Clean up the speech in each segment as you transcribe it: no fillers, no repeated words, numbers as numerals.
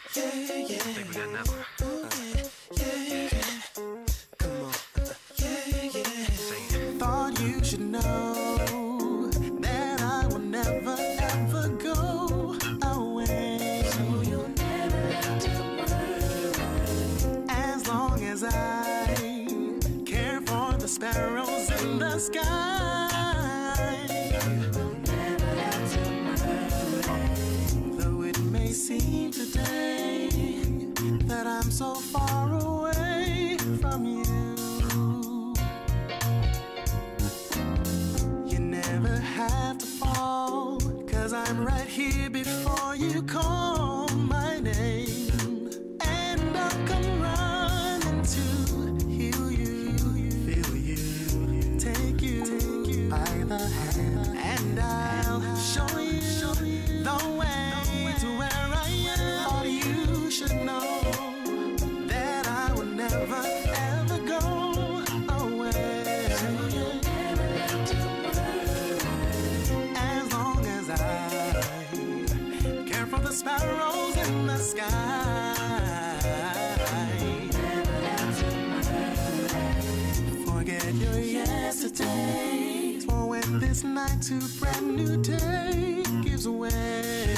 I think we got another one. Come on. Sing it. Thought you should know that I will never ever go away. So you'll never have to worry. As long as I care for the sparrows in the sky. It seems today that I'm so far away from you. You never have to fall, 'cause I'm right here before you call my name. And I'll come running to heal you, feel you, take you by the hand, and I'll show you the way. Should know that I will never ever go away. As long as I care for the sparrows in the sky. Forget your yesterday, for when this night to brand new day gives way.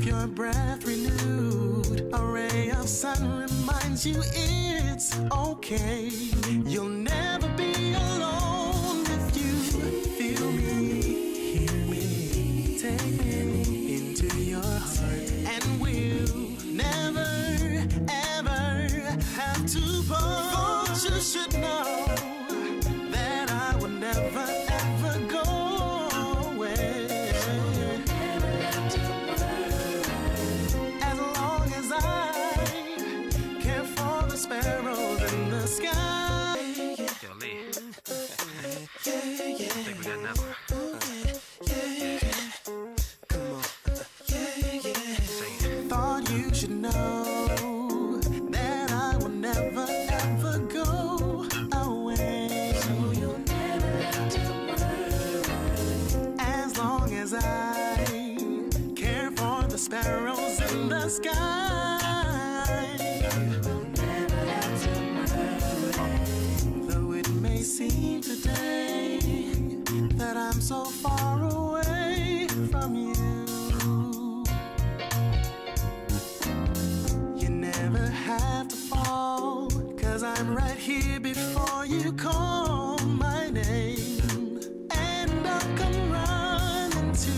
Your breath renewed, a ray of sun reminds you it's okay. You'll never be alone if you feel me, hear me, take me into your heart, and we'll never ever have to part. You should know that I would never ever go away. Sparrows in the sky. Yo, Lee. I think we got another one. Come on. Sing it. Thought you should know that I will never ever go away. So you'll never have to worry. As long as I care for the sparrows in the sky. It seems today that I'm so far away from you. You never have to fall, 'cause I'm right here before you call my name. And I'll come running to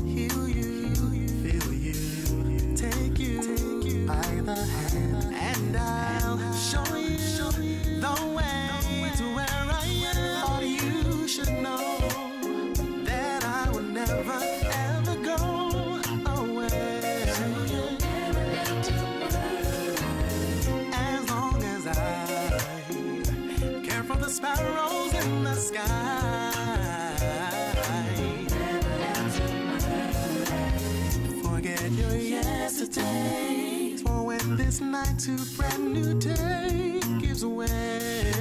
heal you, feel you, take you by the hand, and I'll show you the way. Should know that I will never ever go away. As long as I care for the sparrows in the sky. Forget your yesterday, for when this night to brand new day gives way.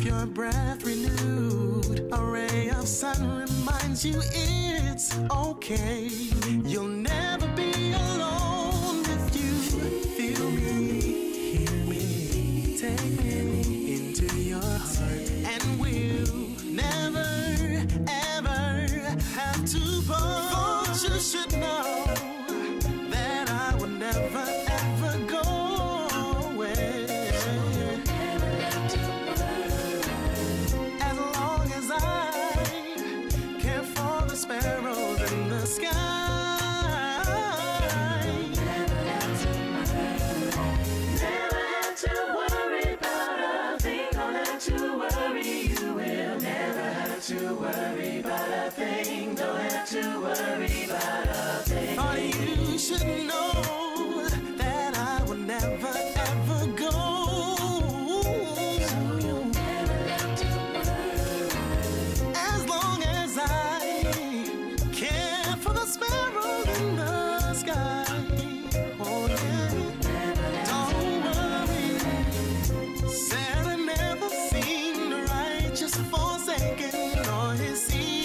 Your breath renewed, a ray of sun reminds you it's okay. You'll never be alone if you feel me, hear me, take me into your heart, and we'll never ever have to part. You should know that I will never ever go away. Sparrows in the sky. Never have to worry about a thing. Don't have to worry. You will never have to worry about a thing. Don't have to worry about a thing. Thought you should know that I will never ever go. So you'll never have to worry. As long as I care for the sparrows in the sky. Oh yeah, don't worry. Said I never seen the righteous forsaken, nor his seed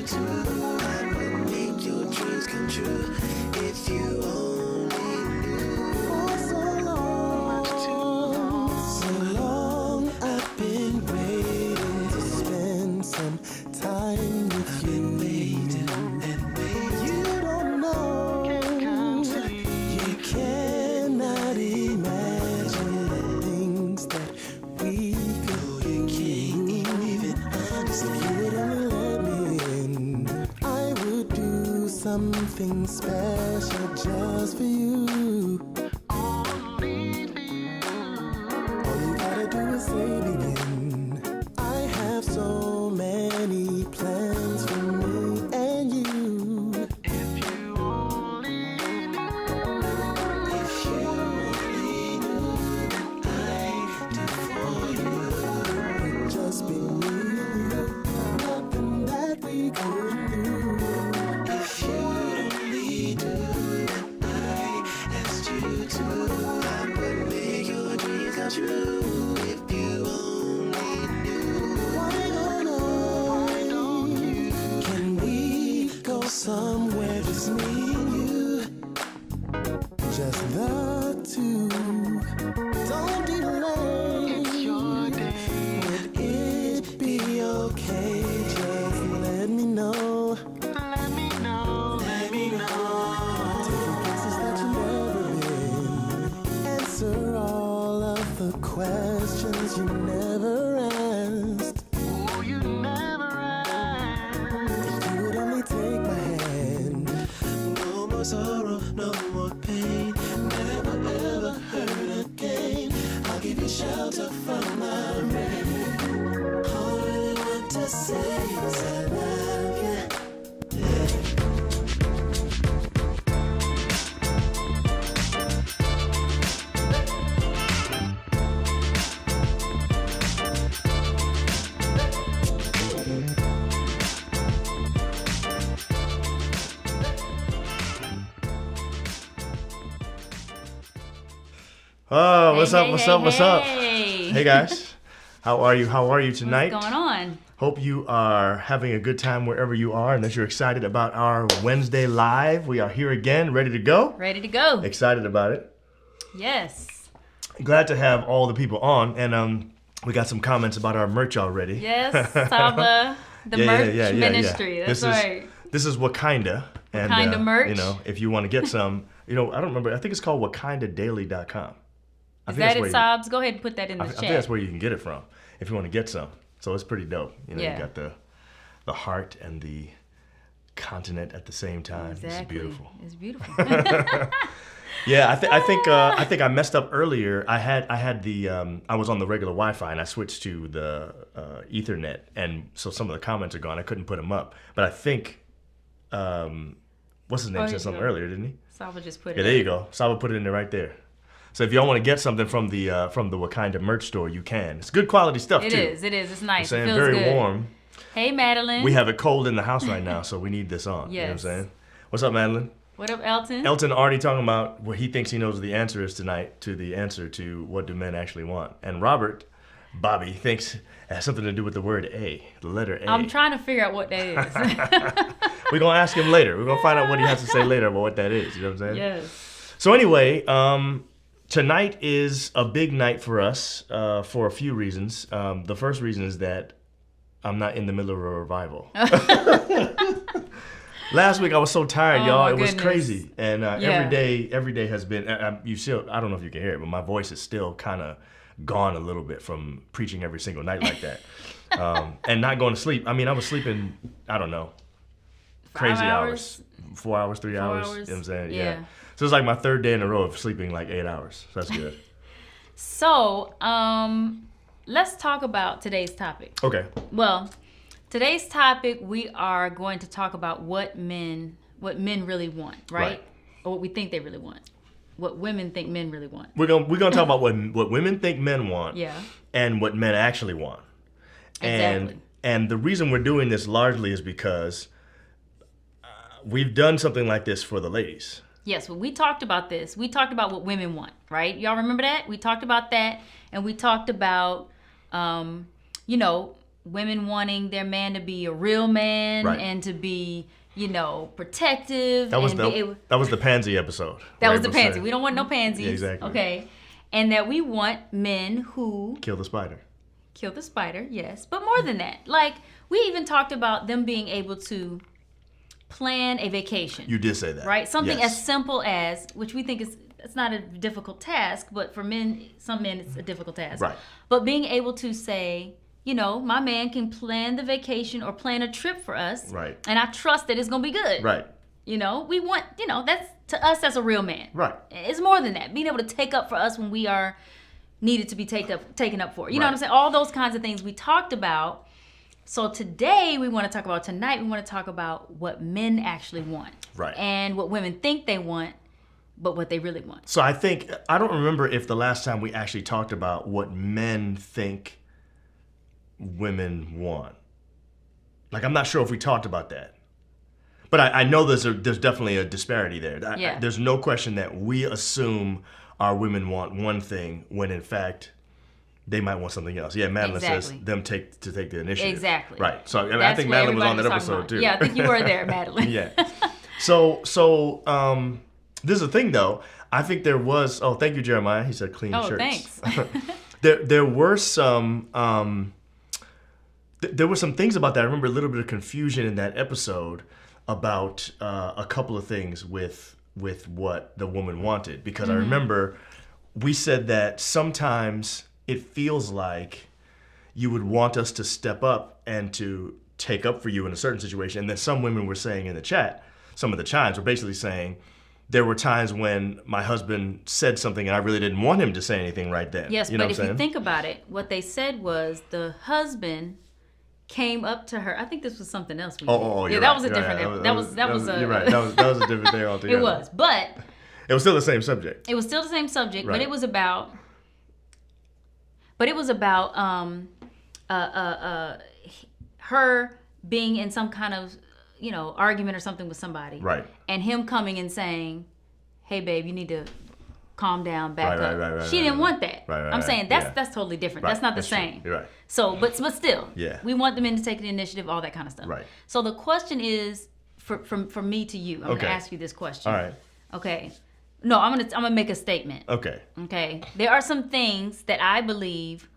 too. I will make your dreams come true if you only knew. For so long I've been waiting to spend some time with you. You don't know, you cannot imagine the things that we could do. You can't even understand. If you would only let me in, I would do something special just for you. All you gotta do is say begin. I have so many plans for me and you. If you only knew, if you only knew I do for you. It'd just be me and you, nothing that we could do. If you only knew I asked you to, I would make your dreams come true. If you only knew, why don't you? Can we go somewhere just me and you? Just the two. Don't delay. It's your day. Would it be okay? Just let me know. Let me know. Let me know. Take places that you've never been. Answer all of the questions you never asked. Oh, you never asked. If you would only take my hand. No more sorrow, no more pain. Never ever hurt again. I'll give you shelter from my rain. All I really want to say is I love you. Oh, what's up? Hey. Hey guys, how are you tonight? What's going on? Hope you are having a good time wherever you are and that you're excited about our Wednesday live. We are here again, ready to go. Ready to go. Excited about it. Yes. Glad to have all the people on, and we got some comments about our merch already. Yes, Saba, the merch ministry. That's right. This is Wakinda. And, Wakinda merch. You know, if you want to get some, I don't remember. I think it's called WakindaDaily.com. Is that it, Sobs? Go ahead and put that in the chat. I think that's where you can get it from if you want to get some. So it's pretty dope. You know, Yeah. You got the heart and the continent at the same time. Exactly. It's beautiful. It's beautiful. Yeah, I think I messed up earlier. I had the I was on the regular Wi-Fi and I switched to the Ethernet, and so some of the comments are gone. I couldn't put them up, but I think what's his name said something earlier, didn't he? Saba just put it. Yeah, there you go. Saba put it in there right there. So if y'all want to get something from the Wakinda merch store, you can. It's good quality stuff too. It is. It's nice. I'm saying It feels very good. warm. Hey, Madeline. We have it cold in the house right now, so we need this on. Yes. You know what I'm saying? What's up, Madeline? What up, Elton? Elton already talking about what he thinks he knows the answer is tonight to the answer to what do men actually want. And Bobby, thinks it has something to do with the word A, the letter A. I'm trying to figure out what that is. We're going to ask him later. We're going to find out what he has to say later about what that is. You know what I'm saying? Yes. So anyway, tonight is a big night for us for a few reasons. The first reason is that I'm not in the middle of a revival. Last week I was so tired, y'all. my It was goodness. crazy, and Yeah. every day has been. You still, I don't know if you can hear it, but my voice is still kind of gone a little bit from preaching every single night like that, and not going to sleep. I mean, I was sleeping. I don't know, crazy hours. 4 hours, 3 hours. You know what I'm saying? Yeah. So it's like my third day in a row of sleeping like 8 hours. So that's good. So, let's talk about today's topic. Okay. Well, today's topic, we are going to talk about what men really want, right? Or what we think they really want. What women think men really want. We're gonna talk about what women think men want. Yeah. And what men actually want. Exactly. And the reason we're doing this largely is because we've done something like this for the ladies. Yes, well, we talked about this. We talked about what women want, right? Y'all remember that? We talked about that, and we talked about, women wanting their man to be a real man Right. and to be, protective. That was and that was the pansy episode. that was Ray the pansy. saying, We don't want no pansies. Yeah, exactly. Okay. And that we want men who kill the spider. kill the spider, yes. But more than that, like we even talked about them being able to plan a vacation. You did say that. Right? Something Yes. as simple as, which we think it's not a difficult task, but for some men it's a difficult task. Right. But being able to say, my man can plan the vacation or plan a trip for us. Right. And I trust that it's going to be good. Right. We want, that's to us, that's a real man. Right. It's more than that. Being able to take up for us when we are needed to be taken up for. You know Right. what I'm saying? All those kinds of things we talked about. So tonight we want to talk about what men actually want. Right. And what women think they want, but what they really want. So I don't remember if the last time we actually talked about what men think women want. Like, I'm not sure if we talked about that. But I know there's definitely a disparity there. Yeah. There's no question that we assume our women want one thing when in fact they might want something else. Yeah, Madeline says Exactly. them take the initiative. Exactly. Right. So I That's think what Madeline was on that everybody talking episode about. too. Yeah, I think you were there, Madeline. Yeah. So this is the thing though. I think there was. Oh, thank you, Jeremiah. He said clean Oh, shirts. thanks. There were some. There were some things about that. I remember a little bit of confusion in that episode about a couple of things with what the woman wanted, because I remember we said that sometimes it feels like you would want us to step up and to take up for you in a certain situation. And then some women were saying in the chat, some of the chimes were basically saying, there were times when my husband said something and I really didn't want him to say anything right then. Yes, You know but what if I'm you saying? think about it, what they said was the husband came up to her. I think this was something else. Oh, yeah, you're that right, was a you're different. right. That was a. You're right. That was a different thing altogether. It was, but It was still the same subject. it was still the same subject. Right. But it was about. But it was about her being in some kind of argument or something with somebody. Right. And him coming and saying, "Hey, babe, you need to calm down, back Right, up." right, She didn't right. want that. Right, I'm saying that's yeah. totally different. Right, That's not the true. same. You're right. So, but still, Yeah. we want the men to take the initiative, all that kind of stuff. Right. So the question is, from me to you, I'm Okay. gonna ask you this question. All right. Okay. No, I'm gonna make a statement. Okay. Okay. There are some things that I believe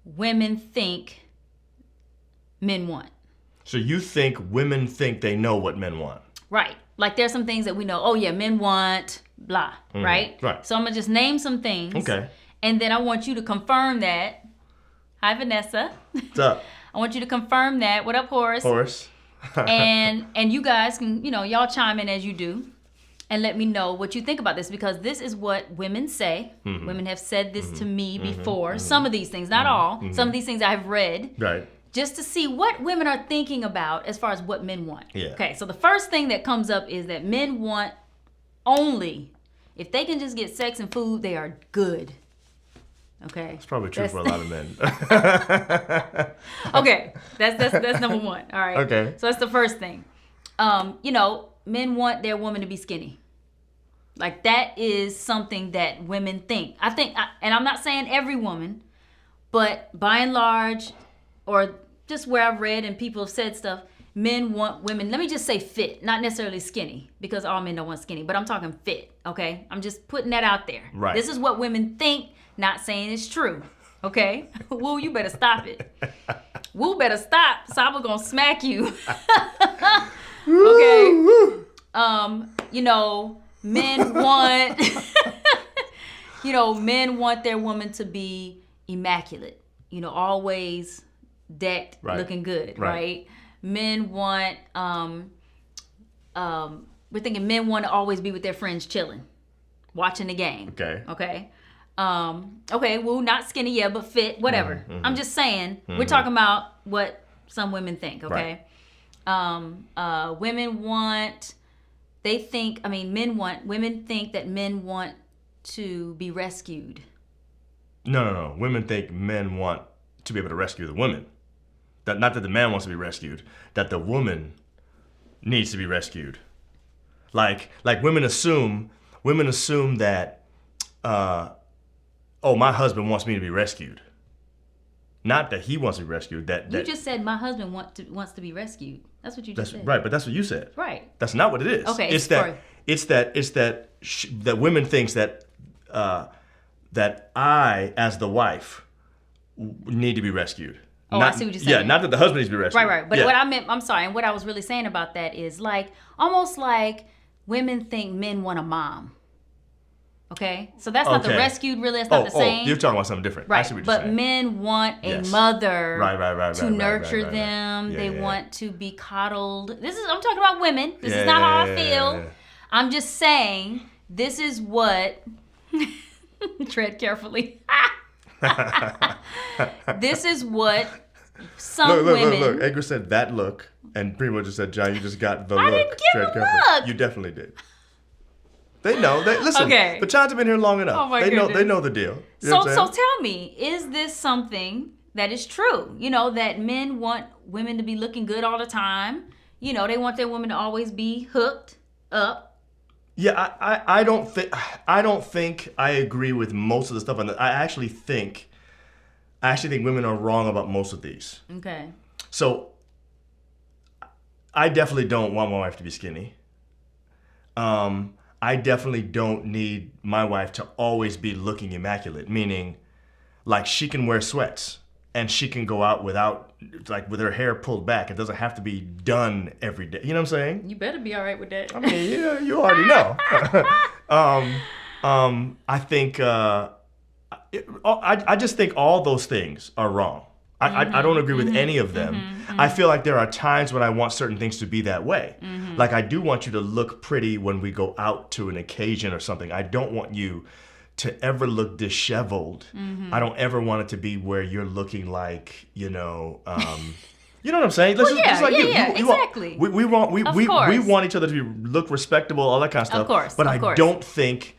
women think men want. So you think women think they know what men want? Right. Like there's some things that we know, oh yeah, men want blah, right? Right. So I'm gonna just name some things. Okay. And then I want you to confirm that. Hi, Vanessa. What's up, I want you to confirm that. What up, Horace? Horace? and you guys can, y'all chime in as you do and let me know what you think about this, because this is what women say. Mm-hmm. Women have said this to me before. Some of these things, not all. Some of these things I've read. Right. Just to see what women are thinking about as far as what men want. Yeah. Okay, so the first thing that comes up is that men want only, if they can just get sex and food, they are good. Okay. It's probably true for a lot of men. Okay, that's number one. All right. Okay. So that's the first thing. Men want their woman to be skinny. Like that is something that women think. I think, and I'm not saying every woman, but by and large, or just where I've read and people have said stuff, men want women, let me just say fit, not necessarily skinny, because all men don't want skinny, but I'm talking fit, okay? I'm just putting that out there. Right. This is what women think, not saying it's true, okay? Woo, you better stop it. Woo, better stop. Saba gonna smack you. Okay. Men want, men want their woman to be immaculate, always decked, Right. looking good, Right. right? Men want, we're thinking men want to always be with their friends chilling, watching the game. Okay. Okay. Okay, well, not skinny, yeah, but fit, whatever. Mm-hmm. I'm just saying, we're talking about what some women think, okay? Women want, women think that men want to be rescued. No. Women think men want to be able to rescue the women. Not that the man wants to be rescued, that the woman needs to be rescued. Like women assume that, my husband wants me to be rescued. Not that he wants to be rescued. That You just said my husband wants to be rescued. That's what you just said. right, but that's what you said. Right. That's not what it is. Okay, It's that women thinks that that I, as the wife, need to be rescued. Oh, I see what you're saying. Yeah, not that the husband needs to be rescued. Right. But Yeah. what I meant, I'm sorry, and what I was really saying about that is like almost like women think men want a mom. Okay? So that's not the Okay. rescued, really. That's not the same. You're talking about something different. I Right. see what you're But saying. men want a Yes. mother Right, to right, nurture right. them. Yeah, They yeah. want to be coddled. I'm talking about women. This Yeah, is not how I yeah, feel. yeah. I'm just saying this is what tread carefully. This is what some women Look. Edgar said that look, and Primo just said, John, you just got the I look. didn't give Tread a carefully. look. You definitely did. They know. Listen, Okay. the Johns have been here long enough. Oh my They goodness. know the deal. You know what I'm So saying? tell me, is this something that is true? You know, that men want women to be looking good all the time. You know, they want their women to always be hooked up. Yeah, I don't think I agree with most of the stuff on that. I actually think women are wrong about most of these. Okay. So I definitely don't want my wife to be skinny. I definitely don't need my wife to always be looking immaculate, meaning like she can wear sweats and she can go out without, like with her hair pulled back. It doesn't have to be done every day. You know what I'm saying? You better be all right with that. I mean, you already know. I think, I just think all those things are wrong. I don't agree with any of them. I feel like there are times when I want certain things to be that way. Like I do want you to look pretty when we go out to an occasion or something. I don't want you to ever look disheveled. I don't ever want it to be where you're looking like, you know what I'm saying? Well, yeah, just like you. yeah, You want- exactly. we want we course. want each other to look respectable, all that kind of stuff. course, But of I course. don't think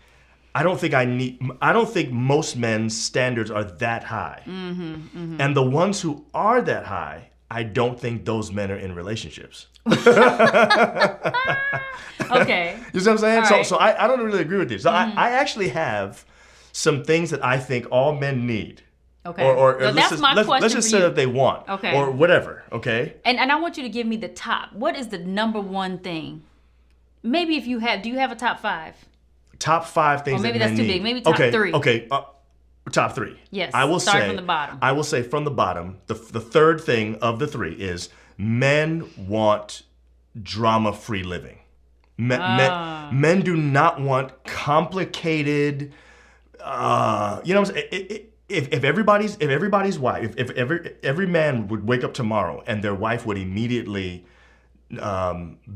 most men's standards are that high. And the ones who are that high, I don't think those men are in relationships. Okay. You see what I'm saying? All So, right. so I don't really agree with this. So I actually have some things that I think all men need. Okay. Or So that's my question let's just for say you. that they want. Okay. Or whatever, okay? And I want you to give me the top. What is the number one thing? Maybe if you have, do you have a top 5? Top 5 things Or maybe that that's men too need. big. Maybe top 3. Okay, top 3. Yes, I will start say from the bottom. I will say from the bottom. The third thing of the 3 is men want drama-free living. Men do not want complicated. You know what I'm saying? If everybody's wife, if every man would wake up tomorrow and their wife would immediately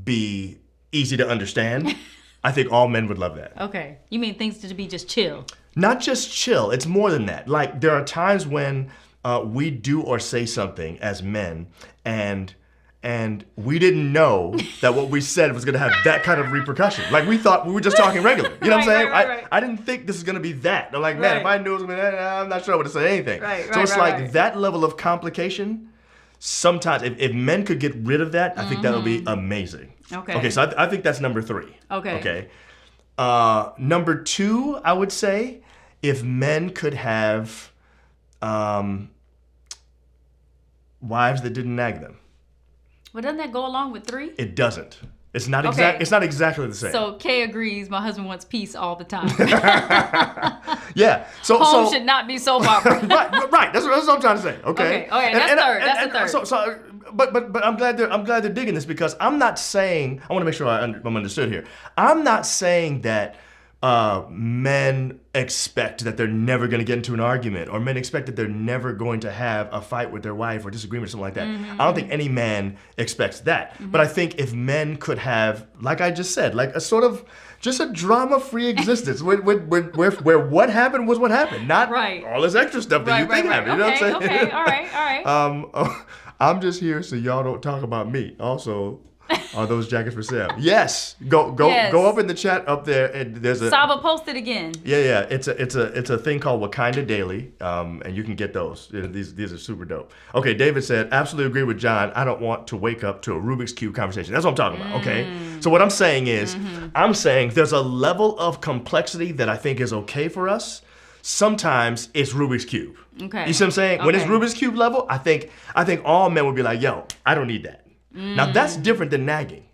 be easy to understand, I think all men would love that. Okay. You mean things to be just chill? Not just chill. It's more than that. Like there are times when we do or say something as men, and we didn't know that what we said was going to have that kind of repercussion. Like we thought we were just talking regular. You know what I'm saying? Right. I didn't think this was going to be that. I'm like, man, Right. if I knew it was going to be that, I'm not sure I would have said anything. Right, So it's right, like right. that level of complication. Sometimes, if men could get rid of that, I think that would be amazing. Okay. Okay, so I think that's number 3. Okay. Okay. Number 2, I would say, if men could have wives that didn't nag them. Well, doesn't that go along with 3? It doesn't. It's not Okay. It's not exactly the same. So Kay agrees. My husband wants peace all the time. yeah. So Home should not be soap opera. right. That's what I'm trying to say. Okay, Okay. that's third. That's the third. So, but I'm glad they're digging this, because I'm not saying, I want to make sure I'm understood here. I'm not saying that men expect that they're never going to get into an argument, or men expect that they're never going to have a fight with their wife or disagreement or something like that. I don't think any man expects that. But I think if men could have, like I just said, like a sort of just a drama-free existence where what happened was what happened, not Right. all this extra stuff that you think happened. You know what I'm saying? Okay. All right. I'm just here so y'all don't talk about me. Also, are those jackets for sale? Yes. Go up in the chat up there, and there's a Saba, post it again. yeah. It's a thing called Wakanda Daily, and you can get those. These are super dope. Okay, David said, absolutely agree with John. I don't want to wake up to a Rubik's Cube conversation. That's what I'm talking about. Okay. So what I'm saying is, I'm saying there's a level of complexity that I think is okay for us. sometimes it's Rubik's Cube. Okay. You see what I'm saying? When it's Okay. Rubik's Cube level, I think all men would be like, yo, I don't need that. Now that's different than nagging.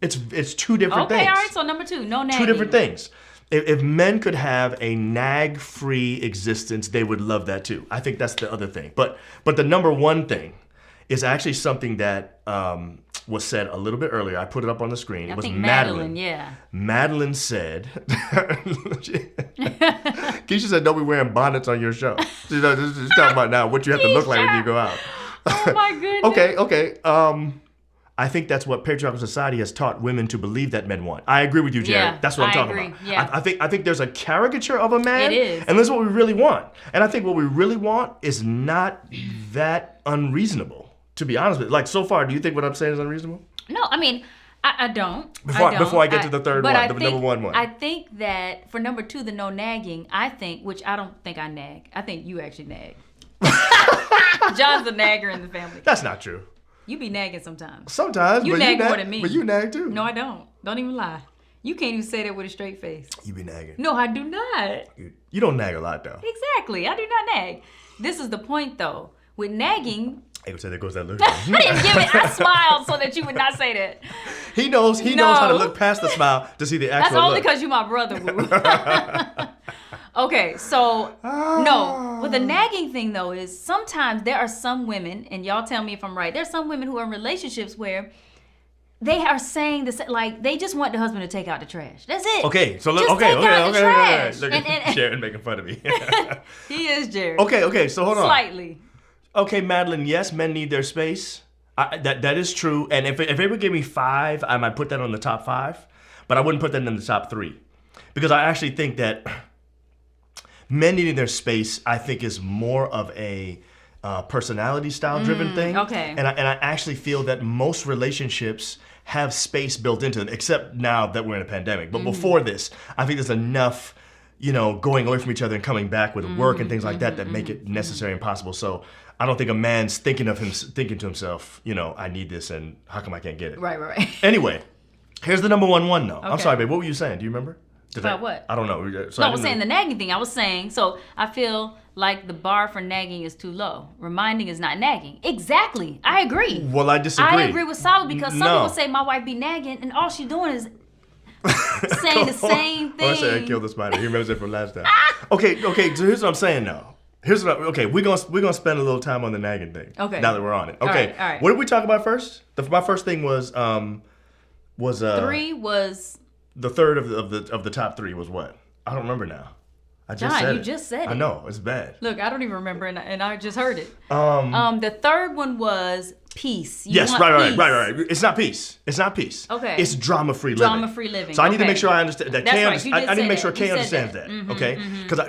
It's two different Okay, things. all right. So number 2, no nagging. Two different things. If men could have a nag-free existence, they would love that too. I think that's the other thing. But the number one thing is actually something that was said a little bit earlier. I put it up on the screen. It I was think Madeline. yeah. Madeline said, Keisha said, don't be wearing bonnets on your show. She's talking about now what you have to look like when you go out. Oh my goodness. Okay. I think that's what patriarchal society has taught women to believe that men want. I agree with you, Jared. Yeah, That's what I'm I talking agree. about. Yeah. I think there's a caricature of a man. It is. And that's what we really want. And I think what we really want is not that unreasonable, to be honest with you. Like, so far, do you think what I'm saying is unreasonable? No, I mean, I don't. Before I get to the third but one, I the think, number one. I think that for number 2, the no nagging, which I don't think I nag. I think you actually nag. John's the nagger in the family. That's not true. You be nagging sometimes. Sometimes, You but nag more than me. But you nag too. No, I don't. Don't even lie. You can't even say that with a straight face. You be nagging. No, I do not. You don't nag a lot though. Exactly. I do not nag. This is the point though. With nagging, I would say there goes that look. I didn't give it. I smiled so that you would not say that. He knows how to No. look past the smile to see the That's actual only look. because you my brother, Woo. Okay, so no. With the nagging thing though is sometimes there are some women, and y'all tell me if I'm right. There's some women who are in relationships where they are saying this, like they just want the husband to take out the trash. That's it. Okay, so Just look. take out the trash. Look at Sharon making fun of me. He is Jared. Okay, so hold on. Slightly. Okay, Madeline, yes, men need their space. That is true. And if it would give me 5, I might put that on the top 5. But I wouldn't put that in the top 3. Because I actually think that men needing their space, I think, is more of a personality style driven thing. okay. And I actually feel that most relationships have space built into them, except now that we're in a pandemic. But before this, I think there's enough, going away from each other and coming back with work and things like that make it necessary and possible. So I don't think a man's thinking to himself, I need this and how come I can't get it? Right. Anyway, here's the number one though. I'm Okay. sorry, babe. What were you saying? Do you remember? About what? I don't know. No, I was saying the nagging thing. I was saying, so I feel like the bar for nagging is too low. Reminding is not nagging. Exactly. I agree. Well, I disagree. I agree with Solid because some No. people say my wife be nagging and all she doing is saying the same I said I thing. killed the spider. He remembers it from last time. Okay. So here's what I'm saying now. We're gonna spend a little time on the nagging thing. Okay. Now that we're on it. All Okay. right, all right. What did we talk about first? My first thing was 3 was the third of the top 3 was what? I don't remember now. I just John, said you it. just said I it. know it's bad. look. I don't even remember, and I just heard it. The third one was peace. You Yes, want right. peace. It's not peace. It's not peace. Okay. It's drama-free living. Drama-free living, So I need to okay. make sure I understand that. That's Kay right, you did I need to say make sure that. Kay You said understands that. that. Okay.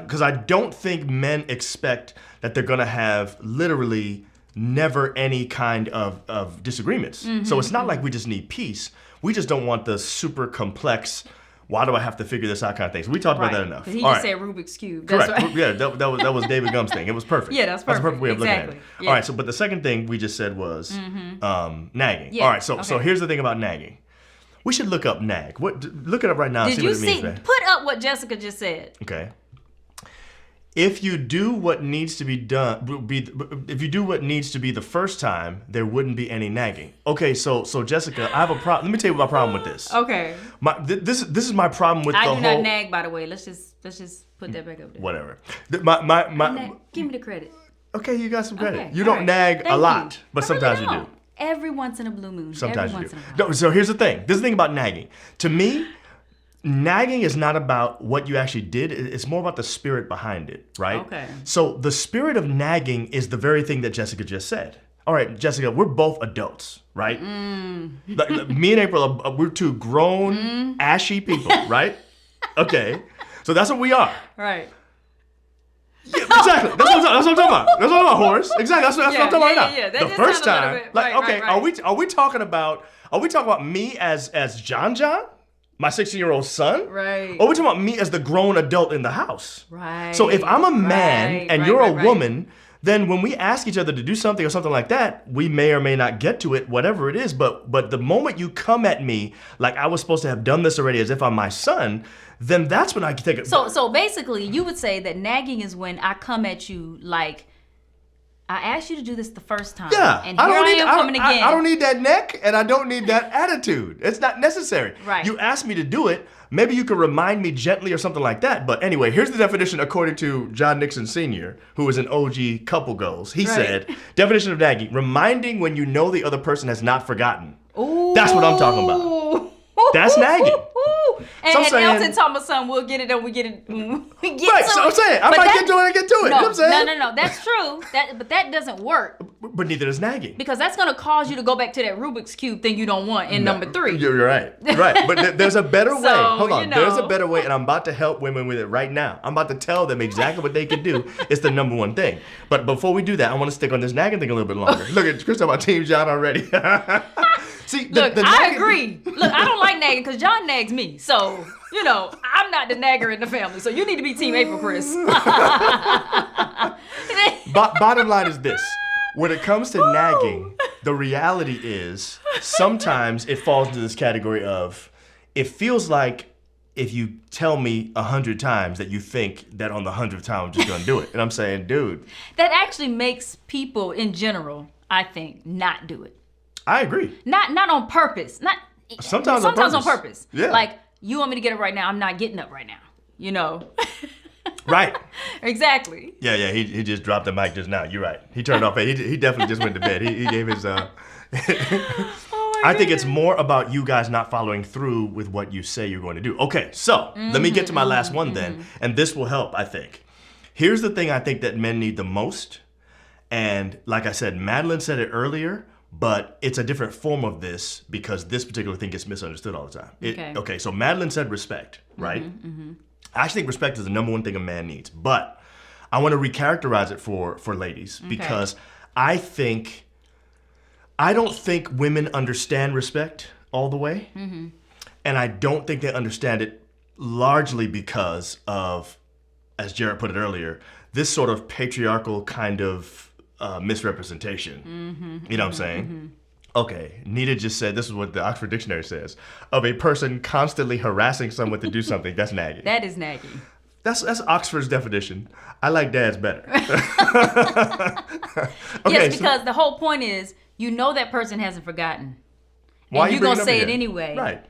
Because I don't think men expect that they're gonna have literally never any kind of disagreements. So it's not like we just need peace. We just don't want the super complex. Why do I have to figure this out kind of thing? So we talked about that enough. 'Cause he All just right. said Rubik's Cube. That's Correct. right. Yeah, that was David Gumb's thing. It was perfect. Yeah, that's That's a perfect. perfect way of looking at it. Exactly. All right. So, but the second thing we just said was nagging. Yeah, All right. So okay. here's the thing about nagging. We should look up nag. Look it up right now. And Did see you what it means, see? man. Put up what Jessica just said. Okay. If you do what needs to be done, if you do what needs to be the first time, there wouldn't be any nagging. Okay, so Jessica, I have a problem. Let me tell you my problem with this. Okay. This is my problem with I the do whole. not nag, by the way. Let's just put that back up there. Whatever. Give me the credit. Okay, you got some credit. Okay, You all don't right. nag a Thank lot, you. but I really sometimes you do. don't. Every once in a blue moon. Sometimes Every you once do. in a while. No, so here's the thing. This is the thing about nagging. To me, nagging is not about what you actually did. It's more about the spirit behind it, right? Okay. So the spirit of nagging is the very thing that Jessica just said. All right, Jessica, we're both adults, right? Like, me and April, we're two grown, ashy people, right? Okay. So that's what we are. Right. Yeah, exactly. That's what I'm talking about. That's what I'm talking about, Horace. Exactly. That's what I'm talking about now. Yeah. That The just first sounded a time, little bit- like, right, okay, right. are we talking about me as John, my 16-year-old son? Right. Or are we talking about me as the grown adult in the house? Right. So if I'm a man and Right, you're right, a right. woman, then when we ask each other to do something or something like that, we may or may not get to it, whatever it is. But the moment you come at me like I was supposed to have done this already as if I'm my son, then that's when I can take it. So basically, you would say that nagging is when I come at you like, I asked you to do this the first time. Yeah, And here I am coming again. I don't need that neck, and I don't need that attitude. It's not necessary. Right. You asked me to do it. Maybe you could remind me gently or something like that. But anyway, here's the definition according to John Nixon Sr., who is an OG couple goals. He said, definition of nagging, reminding when you know the other person has not forgotten. Ooh. That's what I'm talking about. That's nagging. And, So I'm and saying- Elton Thomas son, we'll get it when we get it. When we get Right, to so it. I'm saying, I But might that- get to it when I get to it. No, You know what I'm saying? no. That's true. But that doesn't work But neither is nagging. because that's going to cause you to go back to that Rubik's Cube thing you don't want in number 3. You're right. Right. But there's a better way. So, Hold on. you There's a know. better way, and I'm about to help women with it right now. I'm about to tell them exactly what they can do. It's the number one thing. But before we do that, I want to stick on this nagging thing a little bit longer. Look at Chris on my team, John, already. See, Look, I nagging- agree. Look, I don't like nagging because John nags me. So, I'm not the nagger in the family. So you need to be Team April, Chris. Bottom line is this. When it comes to nagging, the reality is sometimes it falls into this category of it feels like if you tell me 100 times that you think that on the 100th time I'm just gonna do it. And I'm saying, dude, That actually makes people in general, I think, not do it. I agree. Not on purpose. Sometimes on on purpose. purpose. Yeah. Like, you want me to get up right now, I'm not getting up right now. Right. Exactly. Yeah, he just dropped the mic just now. You're right. He turned off. He definitely just went to bed. He gave his I think it's more about you guys not following through with what you say you're going to do. Okay, so let me get to my last one then, and this will help, I think. Here's the thing I think that men need the most, and like I said, Madeline said it earlier, but it's a different form of this because this particular thing gets misunderstood all the time. Okay, so Madeline said respect, right? I actually think respect is the number one thing a man needs, but I want to recharacterize it for ladies because I don't think women understand respect all the way, and I don't think they understand it largely because of, as Jared put it earlier, this sort of patriarchal kind of misrepresentation. You know what I'm saying? Okay, Nita just said, this is what the Oxford Dictionary says, of a person constantly harassing someone to do something, that's nagging. That is nagging. That's Oxford's definition. I like Dad's better. Yes, because the whole point is, that person hasn't forgotten. Why And you you're going to bringing say up it again? anyway. Right.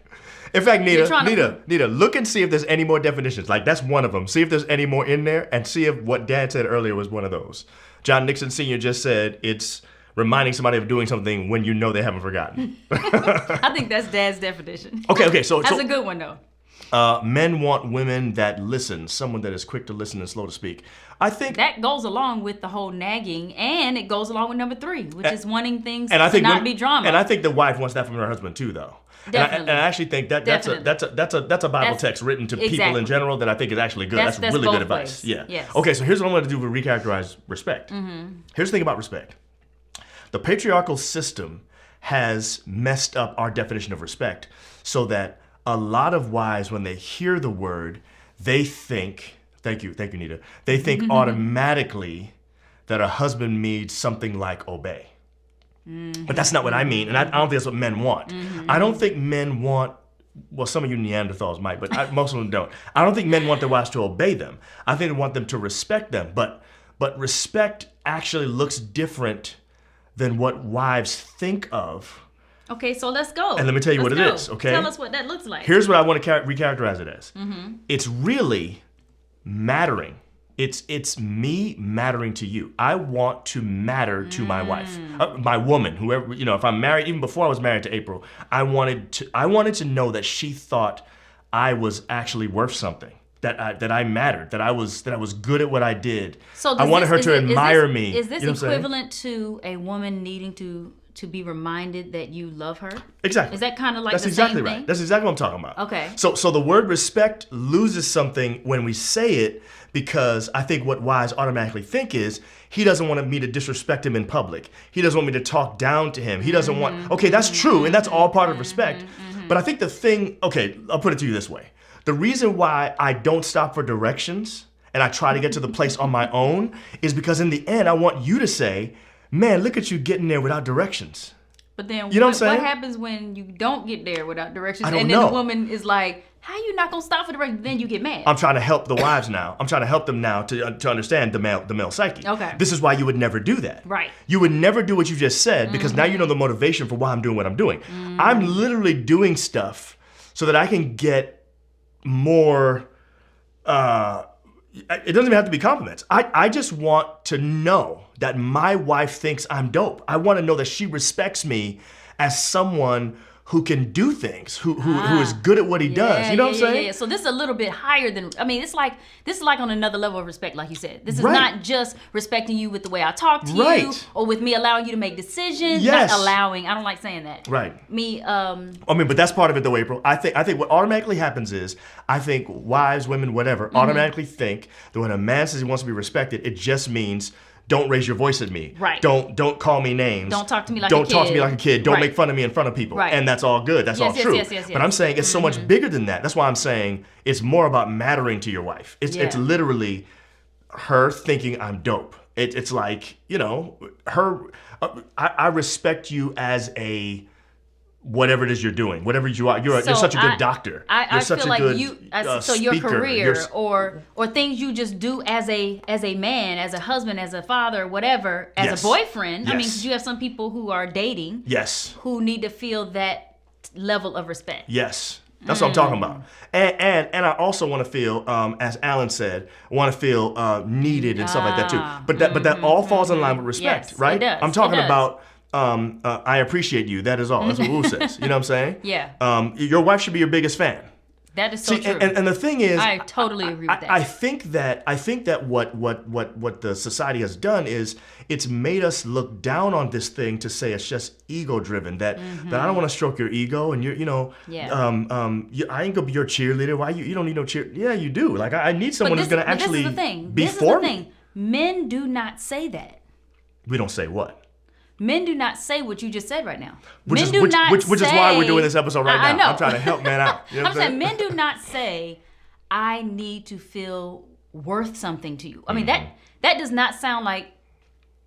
In fact, You're trying Nita, look and see if there's any more definitions. Like, that's one of them. See if there's any more in there and see if what Dad said earlier was one of those. John Nixon Sr. just said it's reminding somebody of doing something when you know they haven't forgotten. I think that's Dad's definition. Okay, so That's a good one, though. men want women that listen, someone that is quick to listen and slow to speak. I think That goes along with the whole nagging, and it goes along with number 3, which is wanting things and I to think not women- be drama. And I think the wife wants that from her husband too, though. Definitely. And I actually think that's a Bible text written to people in exactly. general that I think is actually good. That's That's really both good advice. ways. Yeah. Yes. Okay, so here's what I'm going to do to recharacterize respect. Here's the thing about respect. The patriarchal system has messed up our definition of respect so that a lot of wives, when they hear the word, they think, thank you, Nita, they think automatically that a husband means something like obey. But that's not what I mean, and I don't think that's what men want. I don't think men want, well, some of you Neanderthals might, but most of them don't. I don't think men want their wives to obey them. I think they want them to respect them, but respect actually looks different than what wives think of. Okay, so let's go. And let me tell you Let's what it go. is, okay? Tell us what that looks like. Here's what I want to recharacterize it as. It's really mattering. It's me mattering to you. I want to matter to my wife, my woman, whoever, if I'm married, even before I was married to April, I wanted to know that she thought I was actually worth something, that I mattered, that I was good at what I did. So I wanted her to admire me. Is this You know what I'm saying? equivalent to a woman needing to be reminded that you love her? Exactly. Is that kind of like That's the exactly same right. thing? That's exactly what I'm talking about. Okay. So the word respect loses something when we say it because I think what wives automatically think is he doesn't want me to disrespect him in public. He doesn't want me to talk down to him. He doesn't want. Okay, that's true, and that's all part of respect. But I think the thing. Okay, I'll put it to you this way: the reason why I don't stop for directions and I try to get to the place on my own is because in the end, I want you to say, man, look at you getting there without directions. But then You know what I'm saying? what happens when you don't get there without directions? I don't And then know. the woman is like, how you not gonna stop for directions? Then you get mad. I'm trying to help the wives now. I'm trying to help them now to understand the male psyche. Okay. This is why you would never do that. Right. You would never do what you just said because now you know the motivation for why I'm doing what I'm doing. I'm literally doing stuff so that I can get more. It doesn't even have to be compliments. I just want to know that my wife thinks I'm dope. I want to know that she respects me as someone who can do things, who is good at what he does. You know what I'm saying? Yeah. So this is a little bit higher than, I mean, this is like on another level of respect, like you said. This is Right. not just respecting you with the way I talk to you Right. or with me allowing you to make decisions. Yes. Not allowing, I don't like saying that. Right. Me, I mean, but that's part of it though, April. I think what automatically happens is, I think wives, women, whatever, Mm-hmm. automatically think that when a man says he wants to be respected, it just means don't raise your voice at me. Right. Don't call me names. Don't talk to me like a Don't talk to me kid. like a kid. Don't Right. make fun of me in front of people. Right. And that's all good. That's Yes, all yes, true. yes. But Mm-hmm. I'm saying it's so much bigger than that. That's why I'm saying it's more about mattering to your wife. It's Yeah. literally her thinking I'm dope. It's like, you know, her. I respect you as a whatever it is you're doing, whatever you are. You're So such a good I- doctor. I You're such feel a like good, so your speaker. career You're- or things you just do as a man, as a husband, as a father, whatever, as Yes. a boyfriend. I mean, Yes. because you have some people who are dating Yes. who need to feel that level of respect. Yes. That's what I'm talking about. And I also want to feel, as Alan said, want to feel needed and stuff like that too. But that all falls in line with respect, Yes, right? it does, I'm talking it does. about I appreciate you. That is all. That's what Wu says. You know what I'm saying? Yeah. Your wife should be your biggest fan. That is so See, true. and the thing is, I totally agree with that. I think that what the society has done is it's made us look down on this thing to say it's just ego driven. That I don't want to stroke your ego and you're Yeah. I ain't gonna be your cheerleader. Why you don't need no cheer? Yeah, you do. Like I need someone who's gonna but actually this is the thing. be This is for the me. thing. Men do not say that. We don't say what. Men do not say what you just said right now. Which men is do which, not which, which is why we're say- doing this episode right now. I know. I'm trying to help men out. You know I'm what saying men do not say, I need to feel worth something to you. I mean, that does not sound like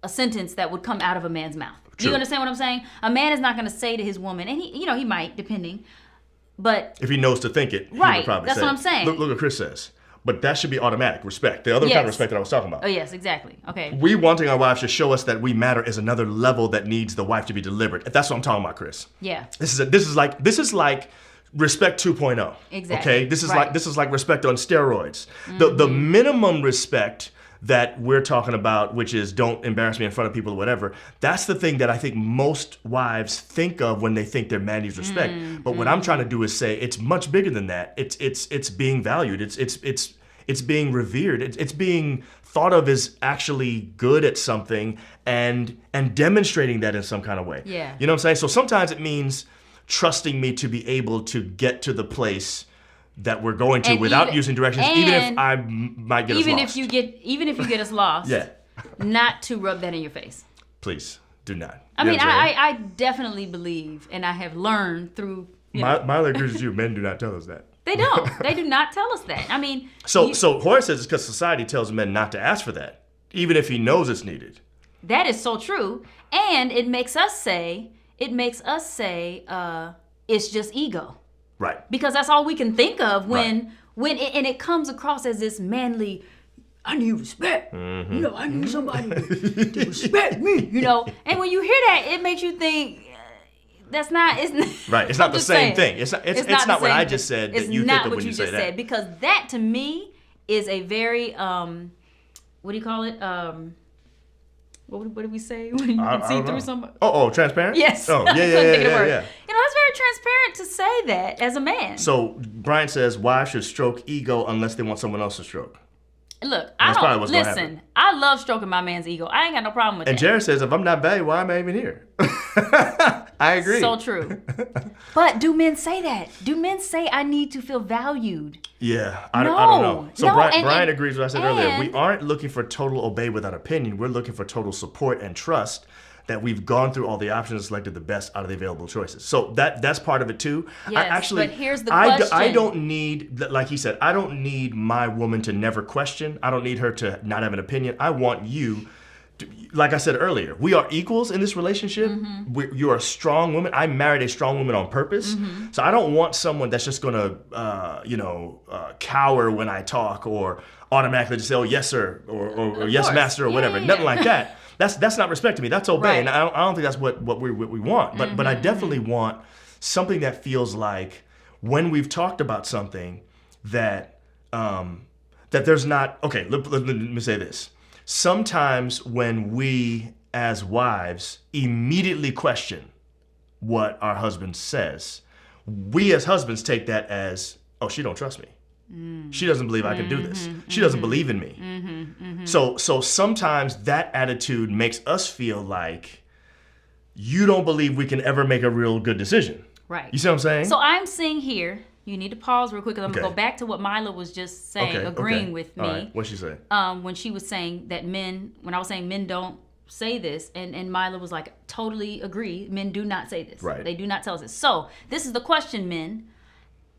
a sentence that would come out of a man's mouth. Do True. you understand what I'm saying? A man is not going to say to his woman, and he might, depending, but If he knows to think it, he Right, would probably that's say what it. I'm saying. Look what Chris says. But that should be automatic respect. The other kind of Yes. respect that I was talking about. oh yes, exactly. Okay. We wanting our wives to show us that we matter is another level that needs the wife to be deliberate. That's what I'm talking about, Chris. Yeah. This is like respect 2.0. Exactly. Okay? Right. This is like respect on steroids. The minimum respect that we're talking about, which is don't embarrass me in front of people or whatever, that's the thing that I think most wives think of when they think their man needs respect. But what I'm trying to do is say it's much bigger than that. It's being valued. It's being revered. It's being thought of as actually good at something and demonstrating that in some kind of way. Yeah. You know what I'm saying? So sometimes it means trusting me to be able to get to the place that we're going to And without even- using directions, even if and I might get us Even lost. if you get us lost, Yeah. not to rub that in your face. Please do not. I You know mean, what I'm saying? I definitely believe, and I have learned through. You know, Miley agrees with you. Men do not tell us that. they don't. They do not tell us that. I mean, So you- Horace says it's because society tells men not to ask for that, even if he knows it's needed. that is so true, and it makes us say, it's just ego, Right. because that's all we can think of when it comes across as this manly. I need respect. Mm-hmm. You know, I need somebody to respect me. You know, and when you hear that, it makes you think. That's not. It's Right. It's not I'm the just same saying. thing. It's not the what same I thing. just said It's that you not think of what when you you say just that. said, because that to me is a very what do you call it? What did we say when you I can see don't through know. somebody? Oh, transparent? Yes. Oh, I yeah, couldn't think of the word. yeah. You know, it's very transparent to say that as a man. So Brian says wives should stroke ego unless they want someone else to stroke. Look, That's I probably don't what's gonna listen. I love stroking my man's ego. I ain't got no problem with And that. Jared says if I'm not valued, why am I even here? I agree. So true. But do men say that? Do men say I need to feel valued? Yeah, I don't know. So No, Brian agrees with what I said earlier. We and- aren't looking for total obey without opinion. We're looking for total support and trust that we've gone through all the options and selected the best out of the available choices. So that's part of it too. Yes, but here's the I question. don't need, like he said, I don't need my woman to never question. I don't need her to not have an opinion. I want you to, like I said earlier, we are equals in this relationship. You're a strong woman. I married a strong woman on purpose. So I don't want someone that's just gonna, cower when I talk or automatically just say, oh, yes, sir, or yes, course. master, or whatever. Yeah. Nothing like that. That's not respect to me. That's obey. Right. And I don't think that's what we want. But I definitely want something that feels like when we've talked about something that that there's not, okay, let me say this. Sometimes when we as wives immediately question what our husband says, we as husbands take that as, oh, she don't trust me. She doesn't believe I can do this. She doesn't believe in me. So sometimes that attitude makes us feel like you don't believe we can ever make a real good decision. Right. You see what I'm saying? So I'm seeing here, you need to pause real quick because I'm going to Okay. go back to what Mila was just saying, agreeing with me. All right. What'd she say? When she was saying that men, when I was saying men don't say this, and Mila was like, totally agree, men do not say this. Right. They do not tell us this. So this is the question, men.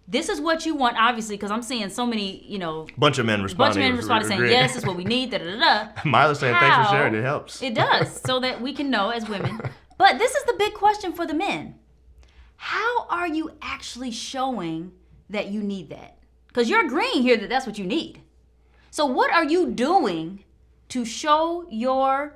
This is what you want, obviously, because I'm seeing so many, Bunch of men responding. saying, agreeing. yes, this is what we need, da-da-da-da. Mila's saying, thanks for How? sharing. It helps. It does, so that we can know as women. But this is the big question for the men. How are you actually showing that you need that? Because you're agreeing here that that's what you need. So what are you doing to show your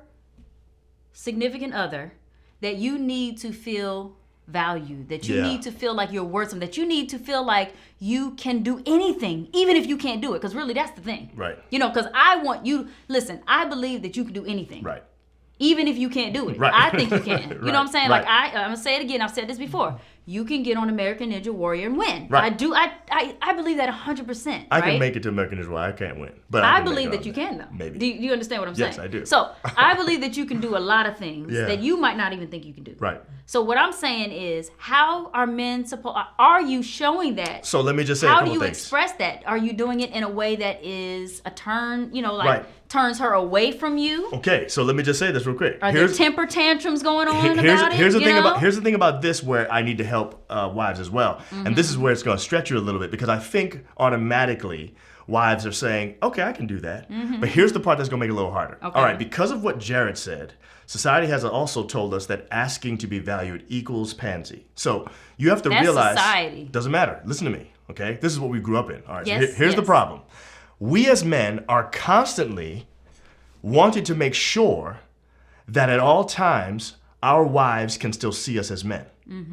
significant other that you need to feel valued, that you Yeah. need to feel like you're worth something, that you need to feel like you can do anything, even if you can't do it? Because really, that's the thing. Right. Because I want you, listen, I believe that you can do anything. Right. Even if you can't do it. Right. I think you can. You know what I'm saying? Right. Like, I'm going to say it again. I've said this before. You can get on American Ninja Warrior and win. Right. I do. I believe that 100%. I right? can make it to American Ninja Warrior. I can't win. But I can make believe it that on you there. can, though. Maybe. Do you understand what I'm saying? Yes, I do. So I believe that you can do a lot of things Yeah. that you might not even think you can do. Right. So what I'm saying is, how are men supposed? Are you showing that? So let me just say a How couple do you things. express that? Are you doing it in a way that is a turn? Right. Turns her away from you? Okay, so let me just say this real quick. Are there temper tantrums going on about it? Here's the you thing know? here's the thing about this where I need to help wives as well, and this is where it's going to stretch you a little bit because I think automatically wives are saying, okay, I can do that, but here's the part that's going to make it a little harder. Okay. All right, because of what Jared said, society has also told us that asking to be valued equals pansy. So you have to That's realize, society. doesn't matter. Listen to me, okay? This is what we grew up in. All right, Yes, so here's the yes. problem. We as men are constantly wanting to make sure that at all times our wives can still see us as men.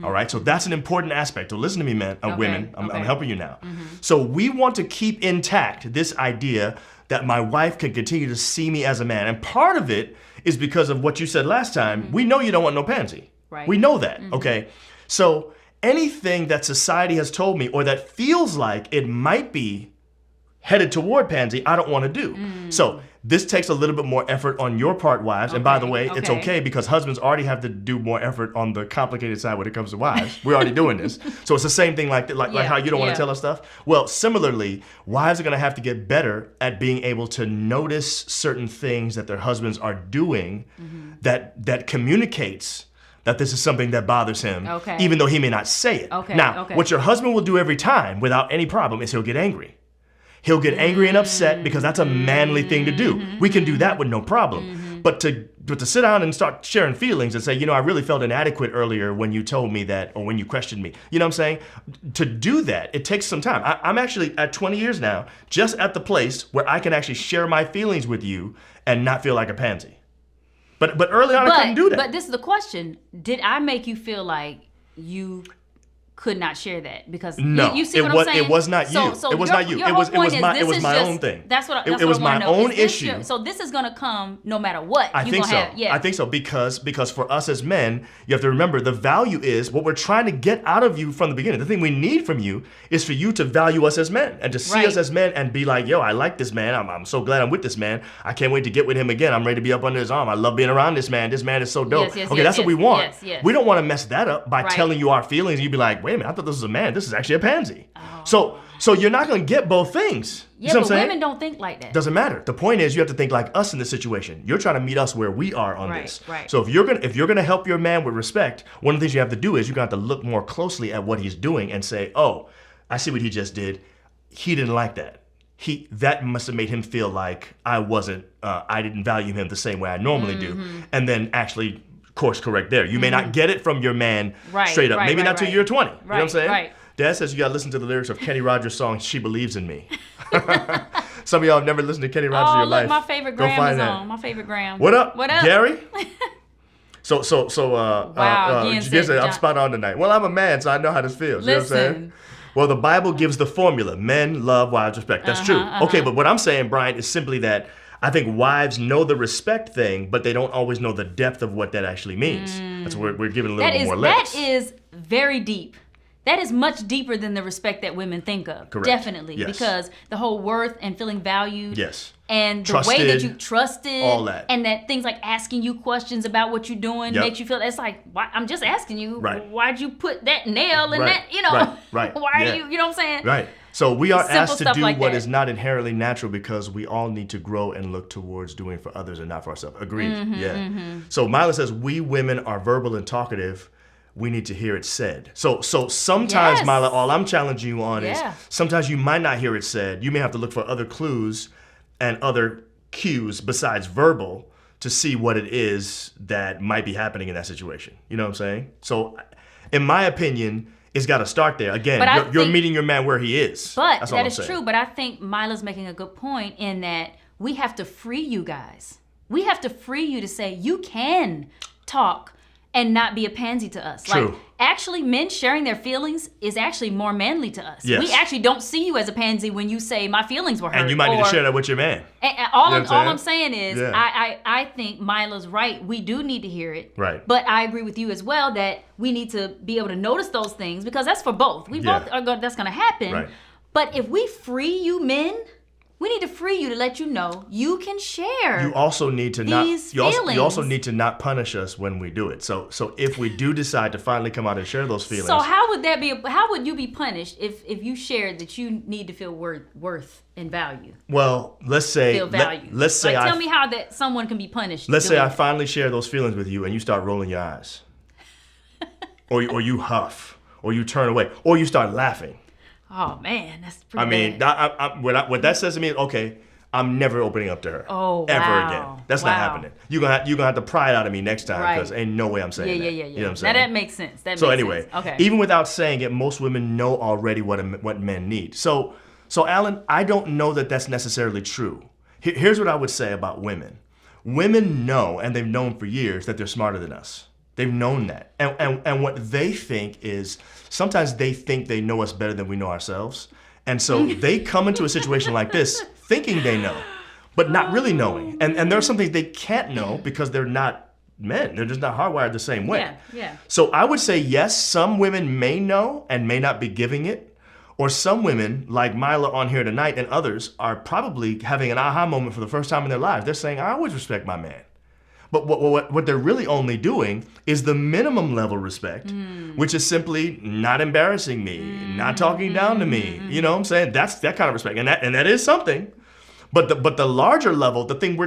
All right, so that's an important aspect. So listen to me, men, women. I'm okay. helping you now. So we want to keep intact this idea that my wife can continue to see me as a man, and part of it is because of what you said last time. We know you don't want no pansy. Right. We know that. Okay, so anything that society has told me or that feels like it might be headed toward pansy, I don't want to do. So this takes a little bit more effort on your part, wives. And by the way, it's okay because husbands already have to do more effort on the complicated side when it comes to wives. We're already doing this. So it's the same thing like how you don't want to tell us stuff. Well, similarly, wives are going to have to get better at being able to notice certain things that their husbands are doing that communicates that this is something that bothers him, even though he may not say it. Now, what your husband will do every time without any problem is he'll get angry. He'll get angry and upset because that's a manly thing to do. We can do that with no problem. But to sit down and start sharing feelings and say, I really felt inadequate earlier when you told me that or when you questioned me. You know what I'm saying? To do that, it takes some time. I'm actually at 20 years now, just at the place where I can actually share my feelings with you and not feel like a pansy. But early on, I couldn't do that. But this is the question. Did I make you feel like you could not share that? Because no, you see what I'm saying? It was not you. So it was not you. Your It whole was point is my this is my just- own thing. That's what it was my own issue. So this is gonna come no matter what. I think so. I think so because for us as men, you have to remember the value is what we're trying to get out of you from the beginning. The thing we need from you is for you to value us as men and to see us as men and be like, yo, I like this man. I'm so glad I'm with this man. I can't wait to get with him again. I'm ready to be up under his arm. I love being around this man. This man is so dope. That's what we want. Yes. We don't want to mess that up by telling you our feelings. And you'd be like, wait a minute, I thought this was a man. This is actually a pansy. So you're not going to get both things. You Yeah, see what but I'm saying? women don't think like that. Doesn't matter. The point is you have to think like us in this situation. You're trying to meet us where we are on Right, this. right. So if you're gonna help your man with respect, one of the things you have to do is you're gonna have to look more closely at what he's doing and say, oh, I see what he just did. He didn't like that. That must have made him feel like I didn't value him the same way I normally do. And then actually course correct there. You may not get it from your man Right, straight up. right, Maybe right, not till right. you're 20. You know what I'm Right, saying? right. Dad says you gotta listen to the lyrics of Kenny Rogers' song "She Believes in Me." Some of y'all have never listened to Kenny Rogers in Oh, your look, life. my favorite Go Graham find is that. on. My favorite Graham. What up? What up? Gary? So Wow, Ian you guys said say, I'm John- spot on tonight. Well, I'm a man, so I know how this feels. You know what I'm saying? Listen. Well, the Bible gives the formula. Men love wives, respect. That's true. Okay, but what I'm saying, Brian, is simply that I think wives know the respect thing, but they don't always know the depth of what that actually means. That's where we're giving a little bit more legs. That is very deep. That is much deeper than the respect that women think of. Correct. Definitely. Yes. Because the whole worth and feeling valued. Yes. And the way that Trusted, you trusted. all that. And that things like asking you questions about what you're doing Yep. makes you feel, it's like, why, I'm just asking you, Right. why'd you put that nail in Right, that, you know? right, Why yeah. are you know what I'm saying? Right. So we are Simple asked to stuff do like what that. is not inherently natural because we all need to grow and look towards doing for others and not for ourselves. Agreed. Mm-hmm, Yeah. So Mila says we women are verbal and talkative. We need to hear it said. So sometimes, Yes. Mila, all I'm challenging you on Yeah. is sometimes you might not hear it said. You may have to look for other clues and other cues besides verbal to see what it is that might be happening in that situation. You know what I'm saying? So in my opinion, it's got to start there. Again, But I you're think- meeting your man where he is. But That's all that I'm is saying. true. But I think Mila's making a good point in that we have to free you guys. We have to free you to say you can talk and not be a pansy to us. True. Like, actually, men sharing their feelings is actually more manly to us. Yes. We actually don't see you as a pansy when you say my feelings were hurt. And you might need to or- share that with your man. and all, You know what all I'm I'm saying is, Yeah. I think Mila's right. We do need to hear it. Right. But I agree with you as well that we need to be able to notice those things because that's for both. We Yeah. both are going. That's going to happen. Right. But if we free you, men, we need to free you to let you know you can share. You also need to not. These You also feelings. need to not punish us when we do it. So if we do decide to finally come out and share those feelings, So how would that be? How would you be punished if you shared that you need to feel worth and value? well, let's say Feel value. let's say like, I tell me how that someone can be punished. let's say doing I that. finally share those feelings with you and you start rolling your eyes, or you huff, or you turn away, or you start laughing. Oh man, that's pretty. I mean, bad. what that says to me is okay. I'm never opening up to her. Oh, ever wow. again. That's not Wow. happening. You're gonna have to pry it out of me next time because Right. ain't no way I'm saying that. Yeah. You know what I'm saying? Now that makes sense. That So makes anyway, sense. Okay. even without saying it, most women know already what men need. So Alan, I don't know that that's necessarily true. Here's what I would say about women. Women know, and they've known for years, that they're smarter than us. They've known that. And what they think is, sometimes they think they know us better than we know ourselves. And so they come into a situation like this thinking they know, but not really knowing. And there are some things they can't know because they're not men. They're just not hardwired the same way. Yeah. So I would say yes, some women may know and may not be giving it. Or some women, like Mila on here tonight and others, are probably having an aha moment for the first time in their lives. They're saying, I always respect my man. But what they're really only doing is the minimum level respect, which is simply not embarrassing me, not talking down to me. You know what I'm saying? That's that kind of respect. And that is something. But the larger level, the thing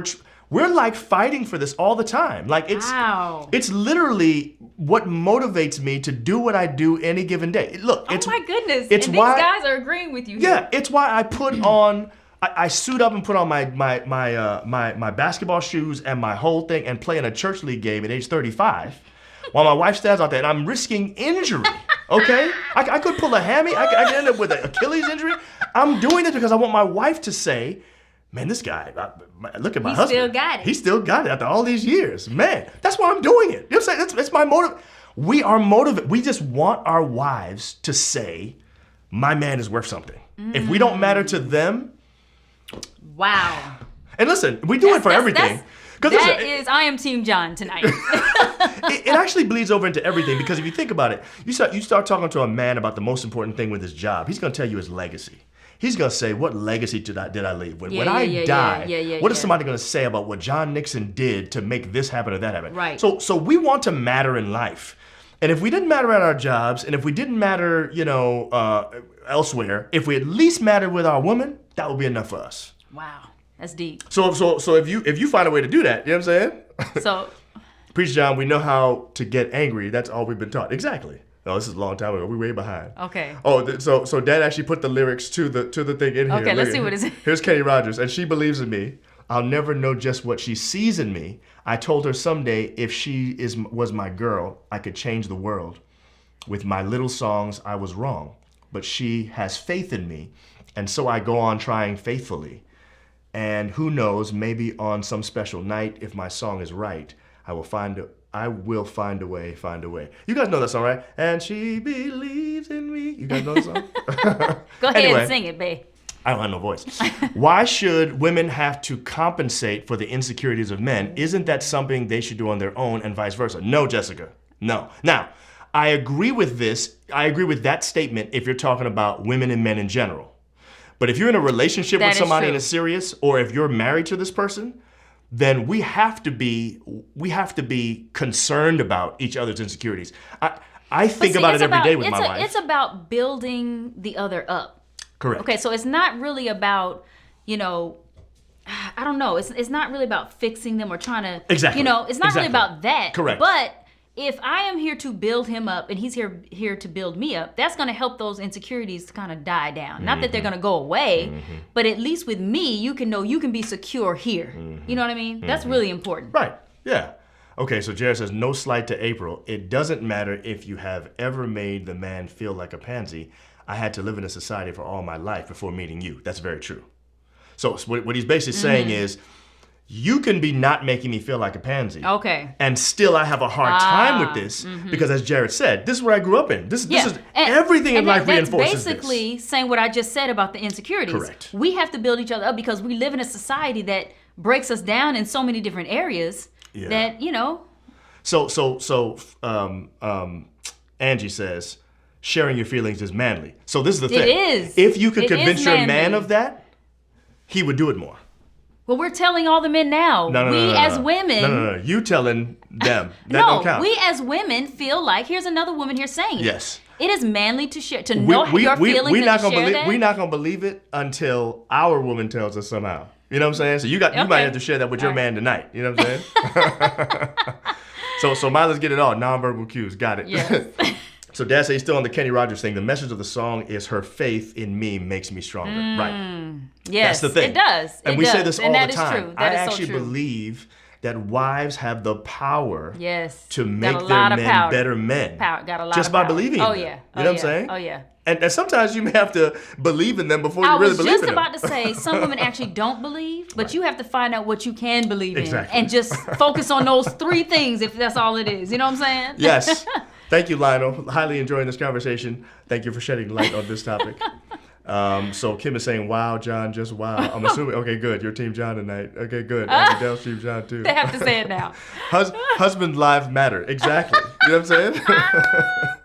we're like fighting for this all the time. Like Wow. it's literally what motivates me to do what I do any given day. Look, Oh it's my goodness. It's and why these guys are agreeing with you. yeah, Here. it's why I put on I suit up and put on my basketball shoes and my whole thing and play in a church league game at age 35 while my wife stands out there and I'm risking injury. Okay? I could pull a hammy. I could end up with an Achilles injury. I'm doing this because I want my wife to say, man, this guy, look at my He husband. still got it. He still got it after all these years. Man, that's why I'm doing it. You know what I'm saying? That's my motive. We are motivated. We just want our wives to say, my man is worth something. If we don't matter to them, Wow. and listen, we do it for everything. Because I am Team John tonight. it actually bleeds over into everything. Because if you think about it, you start talking to a man about the most important thing with his job. He's going to tell you his legacy. He's going to say, what legacy did I leave? When I die, what is somebody going to say about what John Nixon did to make this happen or that happen? Right. So we want to matter in life. And if we didn't matter at our jobs, and if we didn't matter, elsewhere, if we at least mattered with our woman, that would be enough for us. Wow, that's deep. So if you find a way to do that, you know what I'm saying? So, Preach John, we know how to get angry. That's all we've been taught. Exactly. No, this is a long time ago. We're way behind. okay. Oh, so Dad actually put the lyrics to the thing in here. Okay, let's Look see at- what it is. Here's Kenny Rogers, and she believes in me. I'll never know just what she sees in me. I told her someday if she was my girl, I could change the world. With my little songs, I was wrong, but she has faith in me, and so I go on trying faithfully. And who knows, maybe on some special night, if my song is right, I will find a way, find a way. You guys know that song, right? And she believes in me. You guys know that song? Go ahead Anyway. and sing it, babe. I don't have no voice. Why should women have to compensate for the insecurities of men? Isn't that something they should do on their own and vice versa? No, Jessica. No. Now, I agree with this. I agree with that statement if you're talking about women and men in general. But if you're in a relationship That with is somebody true. and it's serious, or if you're married to this person, then we have to be concerned about each other's insecurities. I think See, about it it's every day with it's my wife. It's about building the other up. Correct. Okay, so it's not really about, I don't know. It's not really about fixing them or trying to, Exactly. it's not really Exactly. about that. Correct. But if I am here to build him up and he's here to build me up, that's going to help those insecurities to kind of die down. Not that they're going to go away, but at least with me, you can know you can be secure here. You know what I mean? That's really important. Right. Yeah. Okay, so Jared says, no slight to April. It doesn't matter if you have ever made the man feel like a pansy. I had to live in a society for all my life before meeting you. That's very true. So what he's basically saying is, you can be not making me feel like a pansy. Okay. And still I have a hard time with this because as Jared said, this is what I grew up in. This is everything in life reinforces That's basically saying what I just said about the insecurities. Correct. We have to build each other up because we live in a society that breaks us down in so many different areas Yeah. that, this. So Angie says, sharing your feelings is manly. So this is the thing. It is. If you could It is convince your man manly. of that, he would do it more. well, we're telling all the men now. No, we no. as women. No. You telling them. That don't count. we as women feel like, here's another woman here saying it. Yes. It is manly to share, to know your feelings we're and not to gonna share believe, that. We're not going to believe it until our woman tells us somehow. You know what I'm saying? So you might Okay. have to share that with your All right. man tonight. You know what I'm saying? So let's get it all. Nonverbal cues. Got it. Yes. So Dad says he's still on the Kenny Rogers thing. The message of the song is her faith in me makes me stronger. Right. Yes, That's the thing. It does. And It we does. say this all and the that is time. True. I That is actually so true. believe that wives have the power Yes. to Got make a their lot of men power. better men. Got a lot just of by power. believing in Oh them. yeah. You know Oh, what I'm yeah. saying? Oh yeah. And sometimes you may have to believe in them before you I really was believe just in them. about to say some women actually don't believe, but you have to find out what you can believe Exactly. in and just focus on those three things if that's all it is. You know what I'm saying? Yes. Thank you, Lionel. Highly enjoying this conversation. Thank you for shedding light on this topic. So Kim is saying, wow, John, just wow. I'm assuming, okay, good. You're Team John tonight. Okay, good. And Adele's Team John, too. They have to say it now. Husband lives matter. Exactly. You know what I'm saying?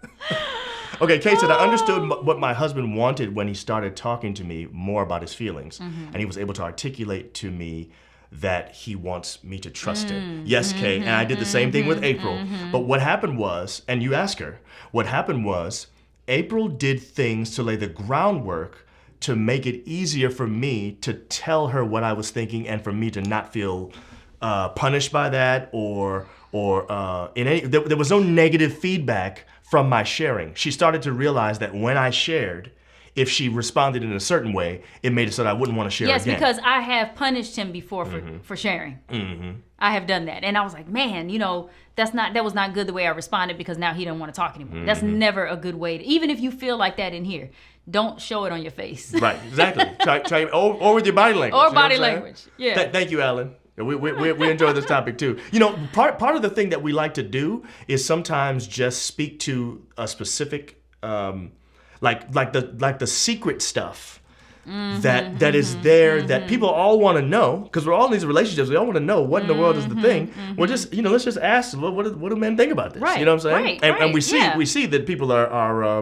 Okay, Kate said, I understood what my husband wanted when he started talking to me more about his feelings. And he was able to articulate to me that he wants me to trust him. Yes, Kate. And I did the same thing with April. But what happened was, and you ask her, what happened was, April did things to lay the groundwork to make it easier for me to tell her what I was thinking and for me to not feel punished by that or there was no negative feedback from my sharing. She started to realize that when I shared, if she responded in a certain way, it made it so that I wouldn't want to share Yes, again. because I have punished him before for sharing. I have done that, and I was like, man, that was not good the way I responded because now he don't want to talk anymore. That's never a good way. Even if you feel like that in here, don't show it on your face. Right, exactly. try or with your body language. Or you know what body I'm saying? language, yeah. Thank you, Alan. We enjoy this topic too. Part of the thing that we like to do is sometimes just speak to a specific, like the secret stuff that is there that people all want to know because we're all in these relationships. We all want to know what in the world is the thing. We're just let's just ask what do men think about this? Right, You know what I'm saying? right, and we right, see that people are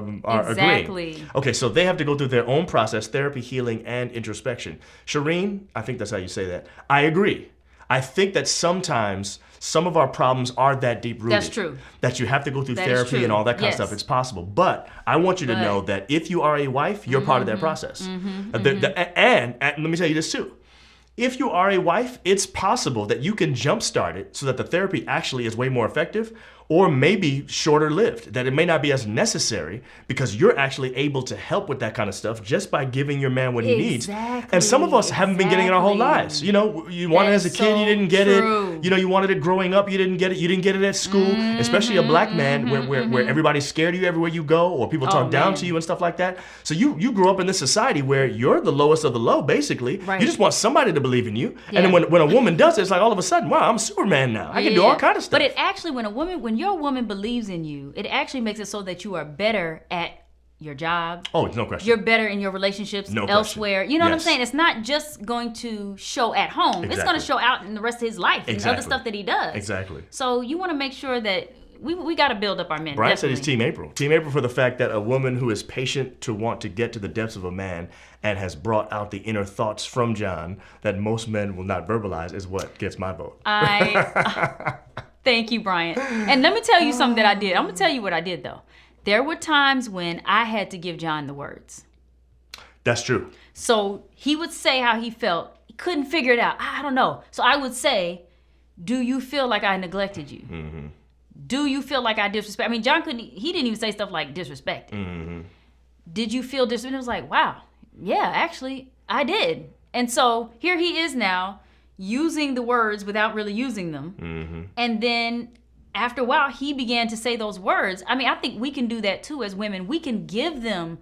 Exactly. agreeing. Okay, so they have to go through their own process, therapy, healing, and introspection. Shireen, I think that's how you say that. I agree. I think that sometimes some of our problems are that deep rooted. That's true. That you have to go through That is therapy true. and all that kind Yes. of stuff. It's possible. But I want you to know that if you are a wife, you're part of that process. And let me tell you this too. If you are a wife, it's possible that you can jumpstart it so that the therapy actually is way more effective, or maybe shorter lived, that it may not be as necessary because you're actually able to help with that kind of stuff just by giving your man what he needs. And some of us haven't been getting it our whole lives. You know, you wanted it as a kid, you didn't get it. You know, you wanted it growing up, you didn't get it. You didn't get it at school, especially a black man where everybody's scared of you everywhere you go, or people talk down to you and stuff like that. So you grew up in this society where you're the lowest of the low, basically. Right. You just want somebody to believe in you. And then when a woman does it, it's like all of a sudden, wow, I'm Superman now. I can do all kind of stuff. But it actually, when your woman believes in you, it actually makes it so that you are better at your job. Oh, no question. You're better in your relationships elsewhere. You know what I'm saying? It's not just going to show at home. It's going to show out in the rest of his life and other stuff that he does. Exactly. So you want to make sure that we got to build up our men. Brian definitely. said he's Team April. Team April for the fact that a woman who is patient to want to get to the depths of a man and has brought out the inner thoughts from John that most men will not verbalize is what gets my vote. Thank you, Brian. And let me tell you something that I did. I'm going to tell you what I did, though. There were times when I had to give John the words. That's true. So he would say how he felt. He couldn't figure it out. I don't know. So I would say, do you feel like I neglected you? Mm-hmm. Do you feel like I disrespect? I mean, John he didn't even say stuff like disrespect. Mm-hmm. Did you feel disrespect? It was like, wow, yeah, actually, I did. And so here he is now using the words without really using them. Mm-hmm. And then after a while, he began to say those words. I mean, I think we can do that too as women. We can give them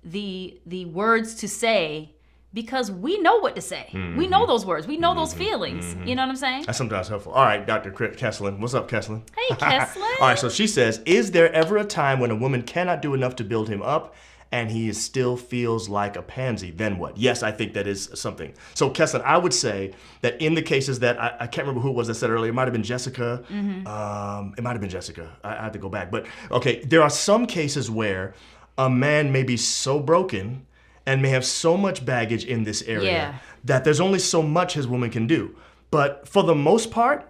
the words to say because we know what to say. Mm-hmm. We know those words. We know those feelings. You know what I'm saying? That's sometimes helpful. All right, Dr. Kesslin. What's up, Kesslin? Hey, Kesslin. All right, so she says, is there ever a time when a woman cannot do enough to build him up and he still feels like a pansy? Then what? Yes, I think that is something. So, Kesslin, I would say that in the cases that, I can't remember who it was that said earlier, it might have been Jessica. It might have been Jessica. I have to go back. But, okay, there are some cases where a man may be so broken and may have so much baggage in this area that there's only so much his woman can do. But for the most part,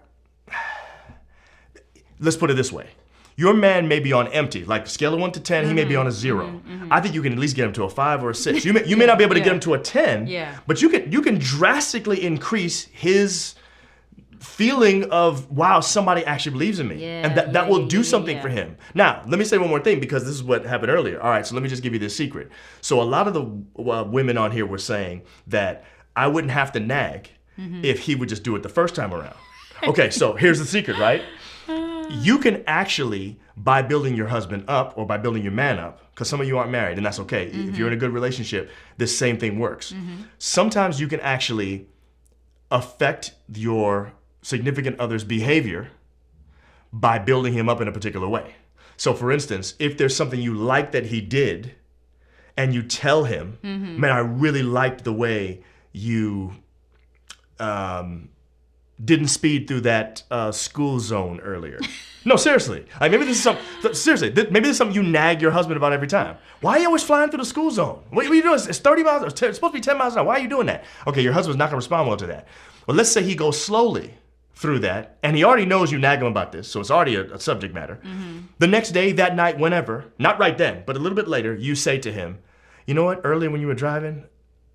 let's put it this way. Your man may be on empty, like scale of 1 to 10, he may be on a 0. I think you can at least get him to a 5 or a 6. You may not be able to get him to a 10, but you can drastically increase his feeling of, wow, somebody actually believes in me. And that will do something for him. Now, let me say one more thing because this is what happened earlier. All right, so let me just give you this secret. So a lot of the women on here were saying that I wouldn't have to nag if he would just do it the first time around. Okay, so here's the secret, right? You can actually, by building your husband up or by building your man up, because some of you aren't married and that's okay. If you're in a good relationship, this same thing works. Sometimes you can actually affect your significant other's behavior by building him up in a particular way. So for instance, if there's something you like that he did and you tell him, man, I really liked the way you didn't speed through that school zone earlier. No, seriously. Maybe this is something you nag your husband about every time. Why are you always flying through the school zone? What are you doing? It's 30 miles, it's supposed to be 10 miles an hour. Why are you doing that? Okay, your husband's not gonna respond well to that. Well, let's say he goes slowly through that, and he already knows you nag him about this, so it's already a subject matter. The next day, that night, whenever, not right then, but a little bit later, you say to him, you know what, earlier when you were driving,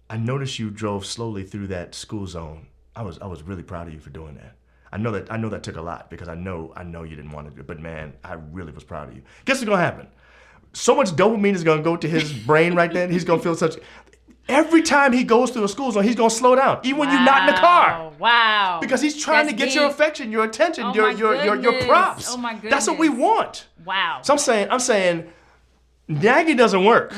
I noticed you drove slowly through that school zone. I was really proud of you for doing that. I know that took a lot because I know you didn't want to do it, but man, I really was proud of you. Guess what's gonna happen? So much dopamine is gonna go to his brain right then. He's gonna feel such. Every time he goes through a school zone, he's gonna slow down, even when you're not in the car. Wow. Because he's trying to get your affection, your attention, your props. Oh my goodness. That's what we want. Wow. So I'm saying, nagging doesn't work.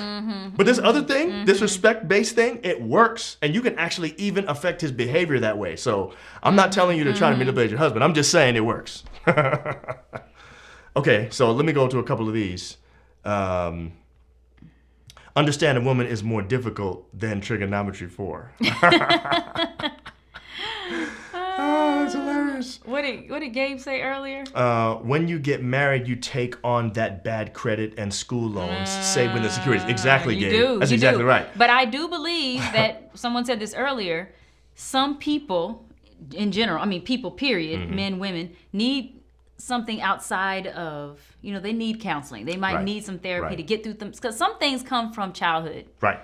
But this other thing, this respect-based thing, it works. And you can actually even affect his behavior that way. So I'm not telling you to try to manipulate your husband. I'm just saying it works. Okay, so let me go to a couple of these. Understand a woman is more difficult than trigonometry 4. That's hilarious. What did Gabe say earlier? When you get married, you take on that bad credit and school loans, saving the securities. Exactly, Gabe. That's exactly right. But I do believe that someone said this earlier. Some people in general, I mean, people, period, Mm-hmm. men, women, need something outside of, they need counseling. They might Right. need some therapy Right. to get through them. Because some things come from childhood. Right.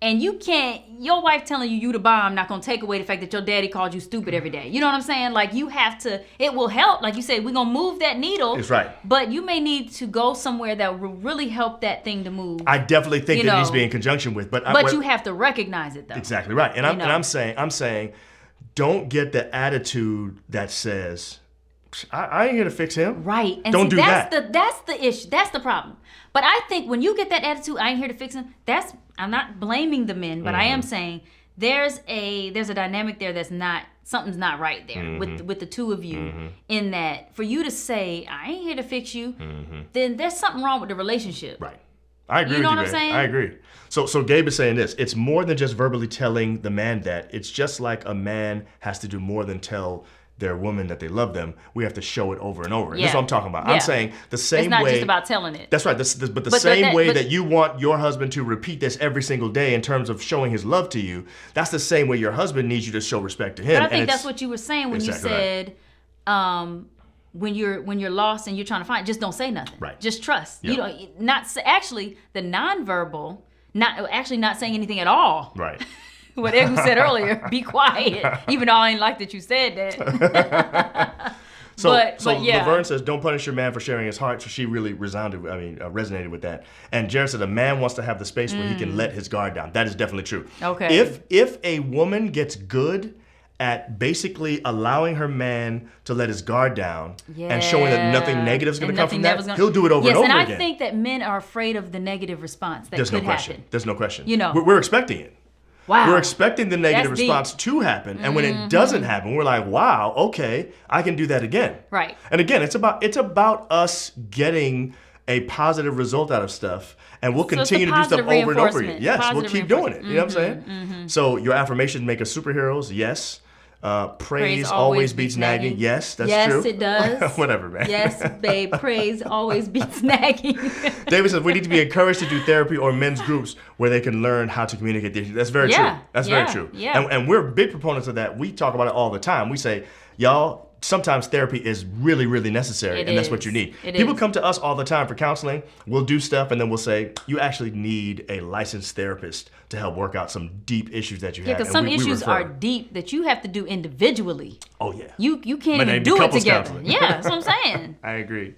And you can't, your wife telling you the bomb not going to take away the fact that your daddy called you stupid every day. You know what I'm saying? Like, you have to, it will help. Like you said, we're going to move that needle. It's right. But you may need to go somewhere that will really help that thing to move. I definitely think You that it needs to know, be in conjonction with, but you have to recognize it, though. exactly right. And You know. I'm saying, don't get the attitude that says, I ain't here to fix him. Right. And Don't see, do that's that. that's the issue. That's the problem. But I think when you get that attitude, I ain't here to fix him, I'm not blaming the men, but I am saying there's a dynamic there something's not right there with the two of you, in that for you to say, I ain't here to fix you, then there's something wrong with the relationship. Right. I agree You know with what you, I'm man. saying? I agree. So Gabe is saying this. It's more than just verbally telling the man that. It's just like a man has to do more than tell their woman that they love them. We have to show it over and over. Yeah. That's what I'm talking about. Yeah. I'm saying the same It's not way. just about telling it. That's right. But the But same way but- that you want your husband to repeat this every single day in terms of showing his love to you, that's the same way your husband needs you to show respect to him. But I And think it's- that's what you were saying when Exactly you right. said, when you're lost and you're trying to find, just don't say nothing. Right. Just trust. Yep. You know, actually the nonverbal, not saying anything at all. Right. What Egu said earlier, be quiet. Even though I ain't like that you said that. So, But yeah. Laverne says, don't punish your man for sharing his heart. So she really resonated with that. And Jared said, a man wants to have the space where he can let his guard down. That is definitely true. Okay. If a woman gets good at basically allowing her man to let his guard down and showing that nothing negative is going to come from that, he'll do it over and over and I again. think that men are afraid of the negative response that There's could no question. happen. There's no question. You know. We're expecting it. Wow. We're expecting the negative That's deep. response to happen, and when it doesn't happen, we're like, "Wow, okay, I can do that again." Right. And again, it's about us getting a positive result out of stuff, and we'll So it's continue the to do stuff positive over and over again. reinforcement. Yes, we'll Positive keep doing it. You know what I'm saying? So your affirmations make us superheroes. Yes. Praise always beats nagging. Yes, that's true. Yes, it does. Whatever, man. Yes, babe. Praise always beats nagging. David says we need to be encouraged to do therapy or men's groups where they can learn how to communicate the issues. That's very Yeah, true. That's yeah, very true. yeah. And we're big proponents of that. We talk about it all the time. We say, y'all, sometimes therapy is really, really necessary, It and that's what is. you need. It People is. come to us all the time for counseling. We'll do stuff, and then we'll say, you actually need a licensed therapist to help work out some deep issues that you have. Because And some we issues refer. are deep that you have to do individually. Oh, yeah. You can't Might even be do it couples together. counseling. Yeah, that's what I'm saying. I agree.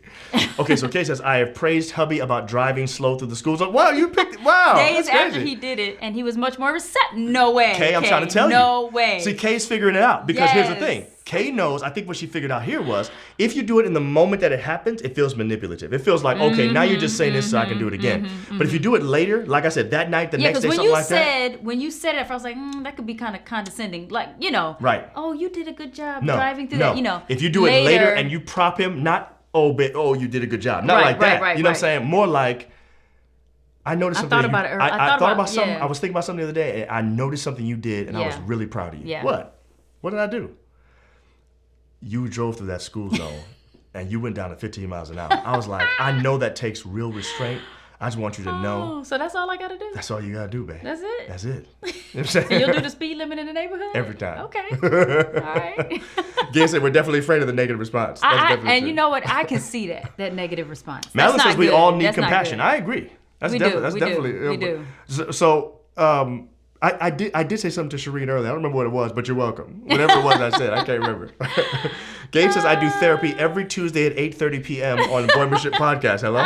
Okay, so Kay says, I have praised hubby about driving slow through the school zone. Wow, you picked it. Wow. Days that's after crazy. he did it, and he was much more receptive. No way. Kay, I'm trying to tell you. No way. See, Kay's figuring it out because here's the Yes. thing. Kay knows, I think what she figured out here was, if you do it in the moment that it happens, it feels manipulative. It feels like, okay, now you're just saying this so I can do it again. But if you do it later, like I said, that night, the Yeah, next because day, when something you like that. when you said it, I was like, that could be kind of condescending. Like, Right. oh, you did a good job No, driving through no. that. If you do it later and you prop him, not, you did a good job. Not Right, like that. right, You know what I'm right. saying? More like, I noticed I something. thought about it earlier. I thought about something. yeah. I was thinking about something the other day, and I noticed something you did, and I was Yeah. really proud of you. Yeah. What? What did I do? You drove through that school zone, and you went down to 15 miles an hour. I was like, I know that takes real restraint. I just want you to know Oh, so that's all I got to do? that's all you gotta do, babe. That's it? That's it. You know what I'm saying? And you'll do the speed limit in the neighborhood? Every time. Okay. All right. Gabe said we're definitely afraid of the negative response. That's definitely and true. you know what? I can see that negative response. Madeline That's says not we good. all need That's not compassion. good. I agree. That's We definitely. do. That's We do. definitely. We do. So, I did say something to Shireen earlier. I don't remember what it was, but you're welcome. Whatever it was I said, I can't remember. Gabe says I do therapy every Tuesday at 8:30 p.m. on Boymanship Podcast. Hello.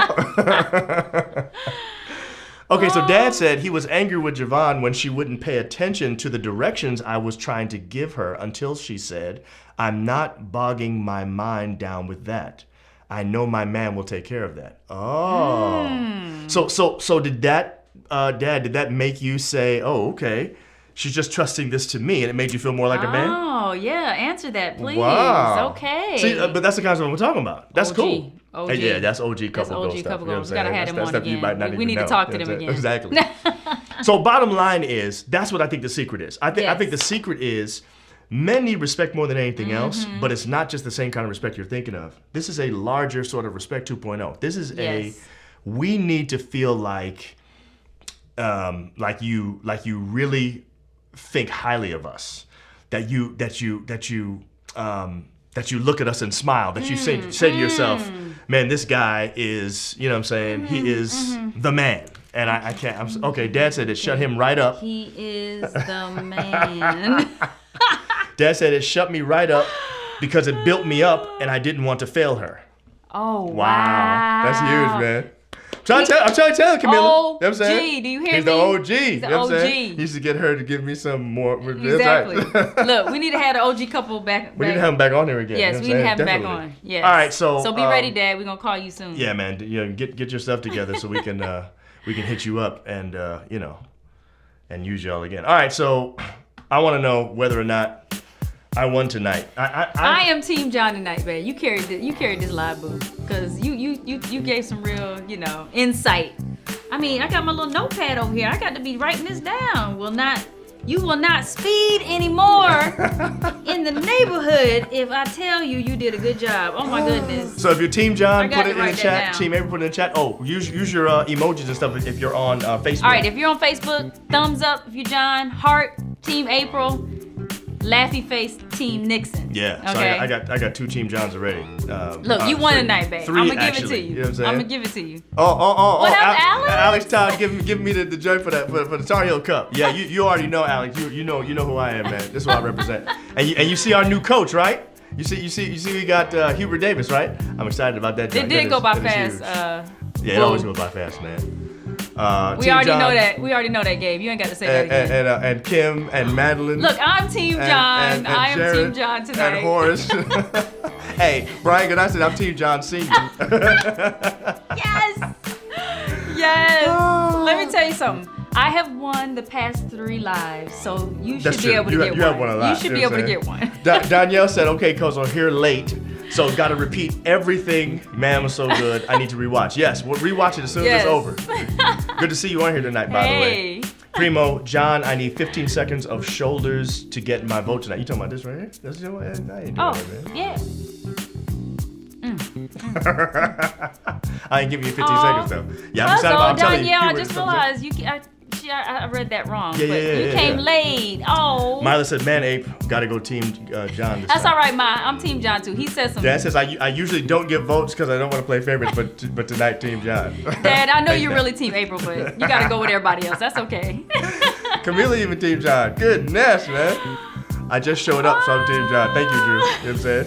Okay, so Dad said he was angry with Javon when she wouldn't pay attention to the directions I was trying to give her until she said, "I'm not bogging my mind down with that. I know my man will take care of that." Oh. So did that, Dad, did that make you say, "Oh, okay, she's just trusting this to me," and it made you feel more like a man? Oh, yeah. Answer that, please. Wow. Okay. See, but that's the kind of stuff we're talking about. That's OG. cool. OG. Yeah, that's OG couple That's goal OG stuff. couple You know goals. what I'm Gotta saying? have them That's on stuff you again. might not We even need to know. talk to You know them what I'm saying? again. Exactly. So bottom line is, that's what I think the secret is. I Yes. think the secret is, men need respect more than anything else, Mm-hmm. but it's not just the same kind of respect you're thinking of. This is a larger sort of respect 2.0. This is Yes. we need to feel like you really think highly of us. that you look at us and smile, that you say to yourself, man, this guy is, you know what I'm saying, he is the man. And I can't, okay, Dad said it shut him right up. He is the man. Dad said it shut me right up because it built me up and I didn't want to fail her. Oh, Wow. That's huge, man. I'm trying to tell you, Camilla. You know what I'm saying? OG, do you hear He's me? the OG. He's the you know what I'm OG. saying? He used to get her to give me some more. Exactly. That's right. Look, we need to have the OG couple back. We need to have him back on there again. Yes, you know we need to have him back Definitely. on. Yes. All right, so be ready, Dad. We're gonna call you soon. Yeah, man. You know, get your stuff together so we can hit you up and you know, and use y'all again. All right, so I want to know whether or not I won tonight. I am Team John tonight, man. You carried this live, boo, because you gave some real, you know, insight. I mean, I got my little notepad over here. I got to be writing this down. You will not speed anymore in the neighborhood if I tell you did a good job. Oh my goodness. So if you're Team John, I got put to it in the write that chat. down. Team April, put it in the chat. Oh, use your emojis and stuff if you're on Facebook. All right, if you're on Facebook, thumbs up if you're John, heart, Team April, laughy face, Team Nixon. Yeah. Okay. So I got 2 Team Johns already. Look, you won tonight, babe. 3 I'm gonna give actually. it to you. You know what I'm saying? I'm gonna give it to you. Oh. What up, Alex? Alex Todd, give me the joint for the Tar Heel Cup. Yeah, you already know, Alex. You know who I am, man. This is what I represent. And you see our new coach, right? You see we got Hubert Davis, right? I'm excited about that. It did go by fast. Yeah, it always goes by fast, man. We Team already John, know that. We already know that, Gabe. You ain't got to say that again. and Kim and Madeline. Look, I'm Team John. and I am Jared Team John tonight. And Horace. Hey, Brian Ganassi, I'm Team John Senior. Yes. Yes. Let me tell you something. I have won the past 3 lives, so you should That's be true. able to get You one. have won a lot. You should be know able to what I'm get one. saying? Danielle said, okay, cuz I'm here late, so got to repeat everything. Man was so good. I need to rewatch. Yes, we'll rewatch it as soon as it's over. Good to see you on here tonight, by the way. Primo, John, I need 15 seconds of shoulders to get my vote tonight. You talking about this right here? That's your, I ain't doing Oh, that, man. yeah. I ain't giving you 15 seconds though. Yeah, I'm excited about. I'm telling you, Danielle, I Hubert, just something- realized I read that wrong. Yeah, but yeah, you yeah, came yeah. late. Oh. Mila said, man, Ape, gotta go Team John this That's time. all right, Ma. I'm Team John too. He said some. Dad says, I usually don't give votes because I don't want to play favorites, but tonight, Team John. Dad, I know you're really Team April, but you gotta go with everybody else. That's okay. Camila even Team John. Goodness, man. I just showed up, so I'm Team John. Thank you, Drew. You know what I'm saying?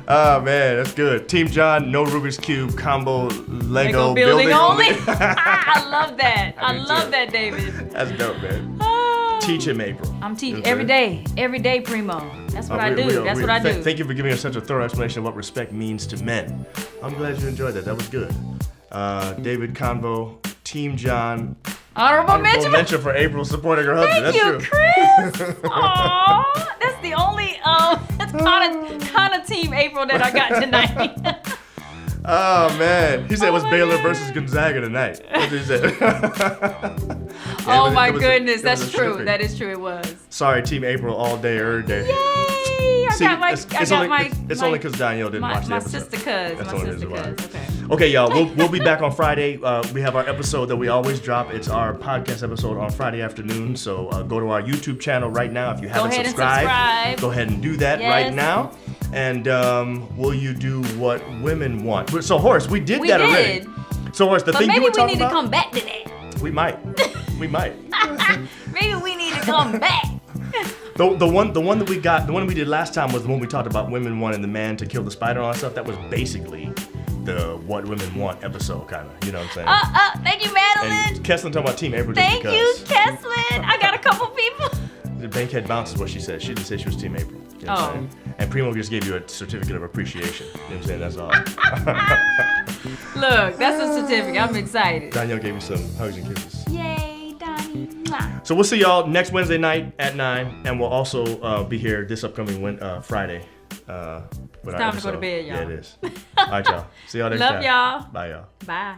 Oh, man, that's good. Team John, no Rubik's Cube, combo, Lego building only. I love that. I do love too. that, David. That's dope, man. Oh. Teach him, April. I'm teaching You know what I'm every day, Primo. That's what I saying? do. That's what I do. Thank you for giving us such a thorough explanation of what respect means to men. I'm glad you enjoyed that. That was good. David Convo, Team John. Honorable mention. for April supporting her husband. Thank That's you, true. Chris. Aww, that's the only that's kind of Team April that I got tonight. Oh man, he said it was Oh, my Baylor God. versus Gonzaga tonight. That's what he said. Oh my goodness, it was that's a true. stripping. That is true. It was. Sorry, Team April all day, every day. Yay! See, it's my only because Danielle didn't watch the my episode. sister cuz. That's My all it sister is about it. cuz. Okay. Okay, y'all, we'll be back on Friday. We have our episode that we always drop. It's our podcast episode on Friday afternoon. So go to our YouTube channel right now if you haven't ahead and subscribed. subscribe. Go ahead and do that Yes. right now. And will you do what women want? So Horace, we did We that did. already. So Horace, the But thing you maybe were we talking need to about, come back to that. we might, we might. Maybe we need to come back. The one that we got, the one we did last time was the one we talked about women wanting the man to kill the spider and all that stuff. That was basically the what women want episode, kind of. You know what I'm saying? Thank you, Madeline. And Kesslin talking about Team April just Thank you, because. Kesslin. I got a couple people. The bankhead bounce is what she said. She didn't say she was Team April. You know what I'm saying? And Primo just gave you a certificate of appreciation. You know what I'm saying? That's all. Look, that's a certificate. I'm excited. Danielle gave me some hugs and kisses. Yay, Donnie. Mwah. So we'll see y'all next Wednesday night at 9, and we'll also be here this upcoming Friday. It's time to go to bed, y'all. Yeah, it is. All right, y'all. See y'all next Love time. y'all. Bye, y'all. Bye.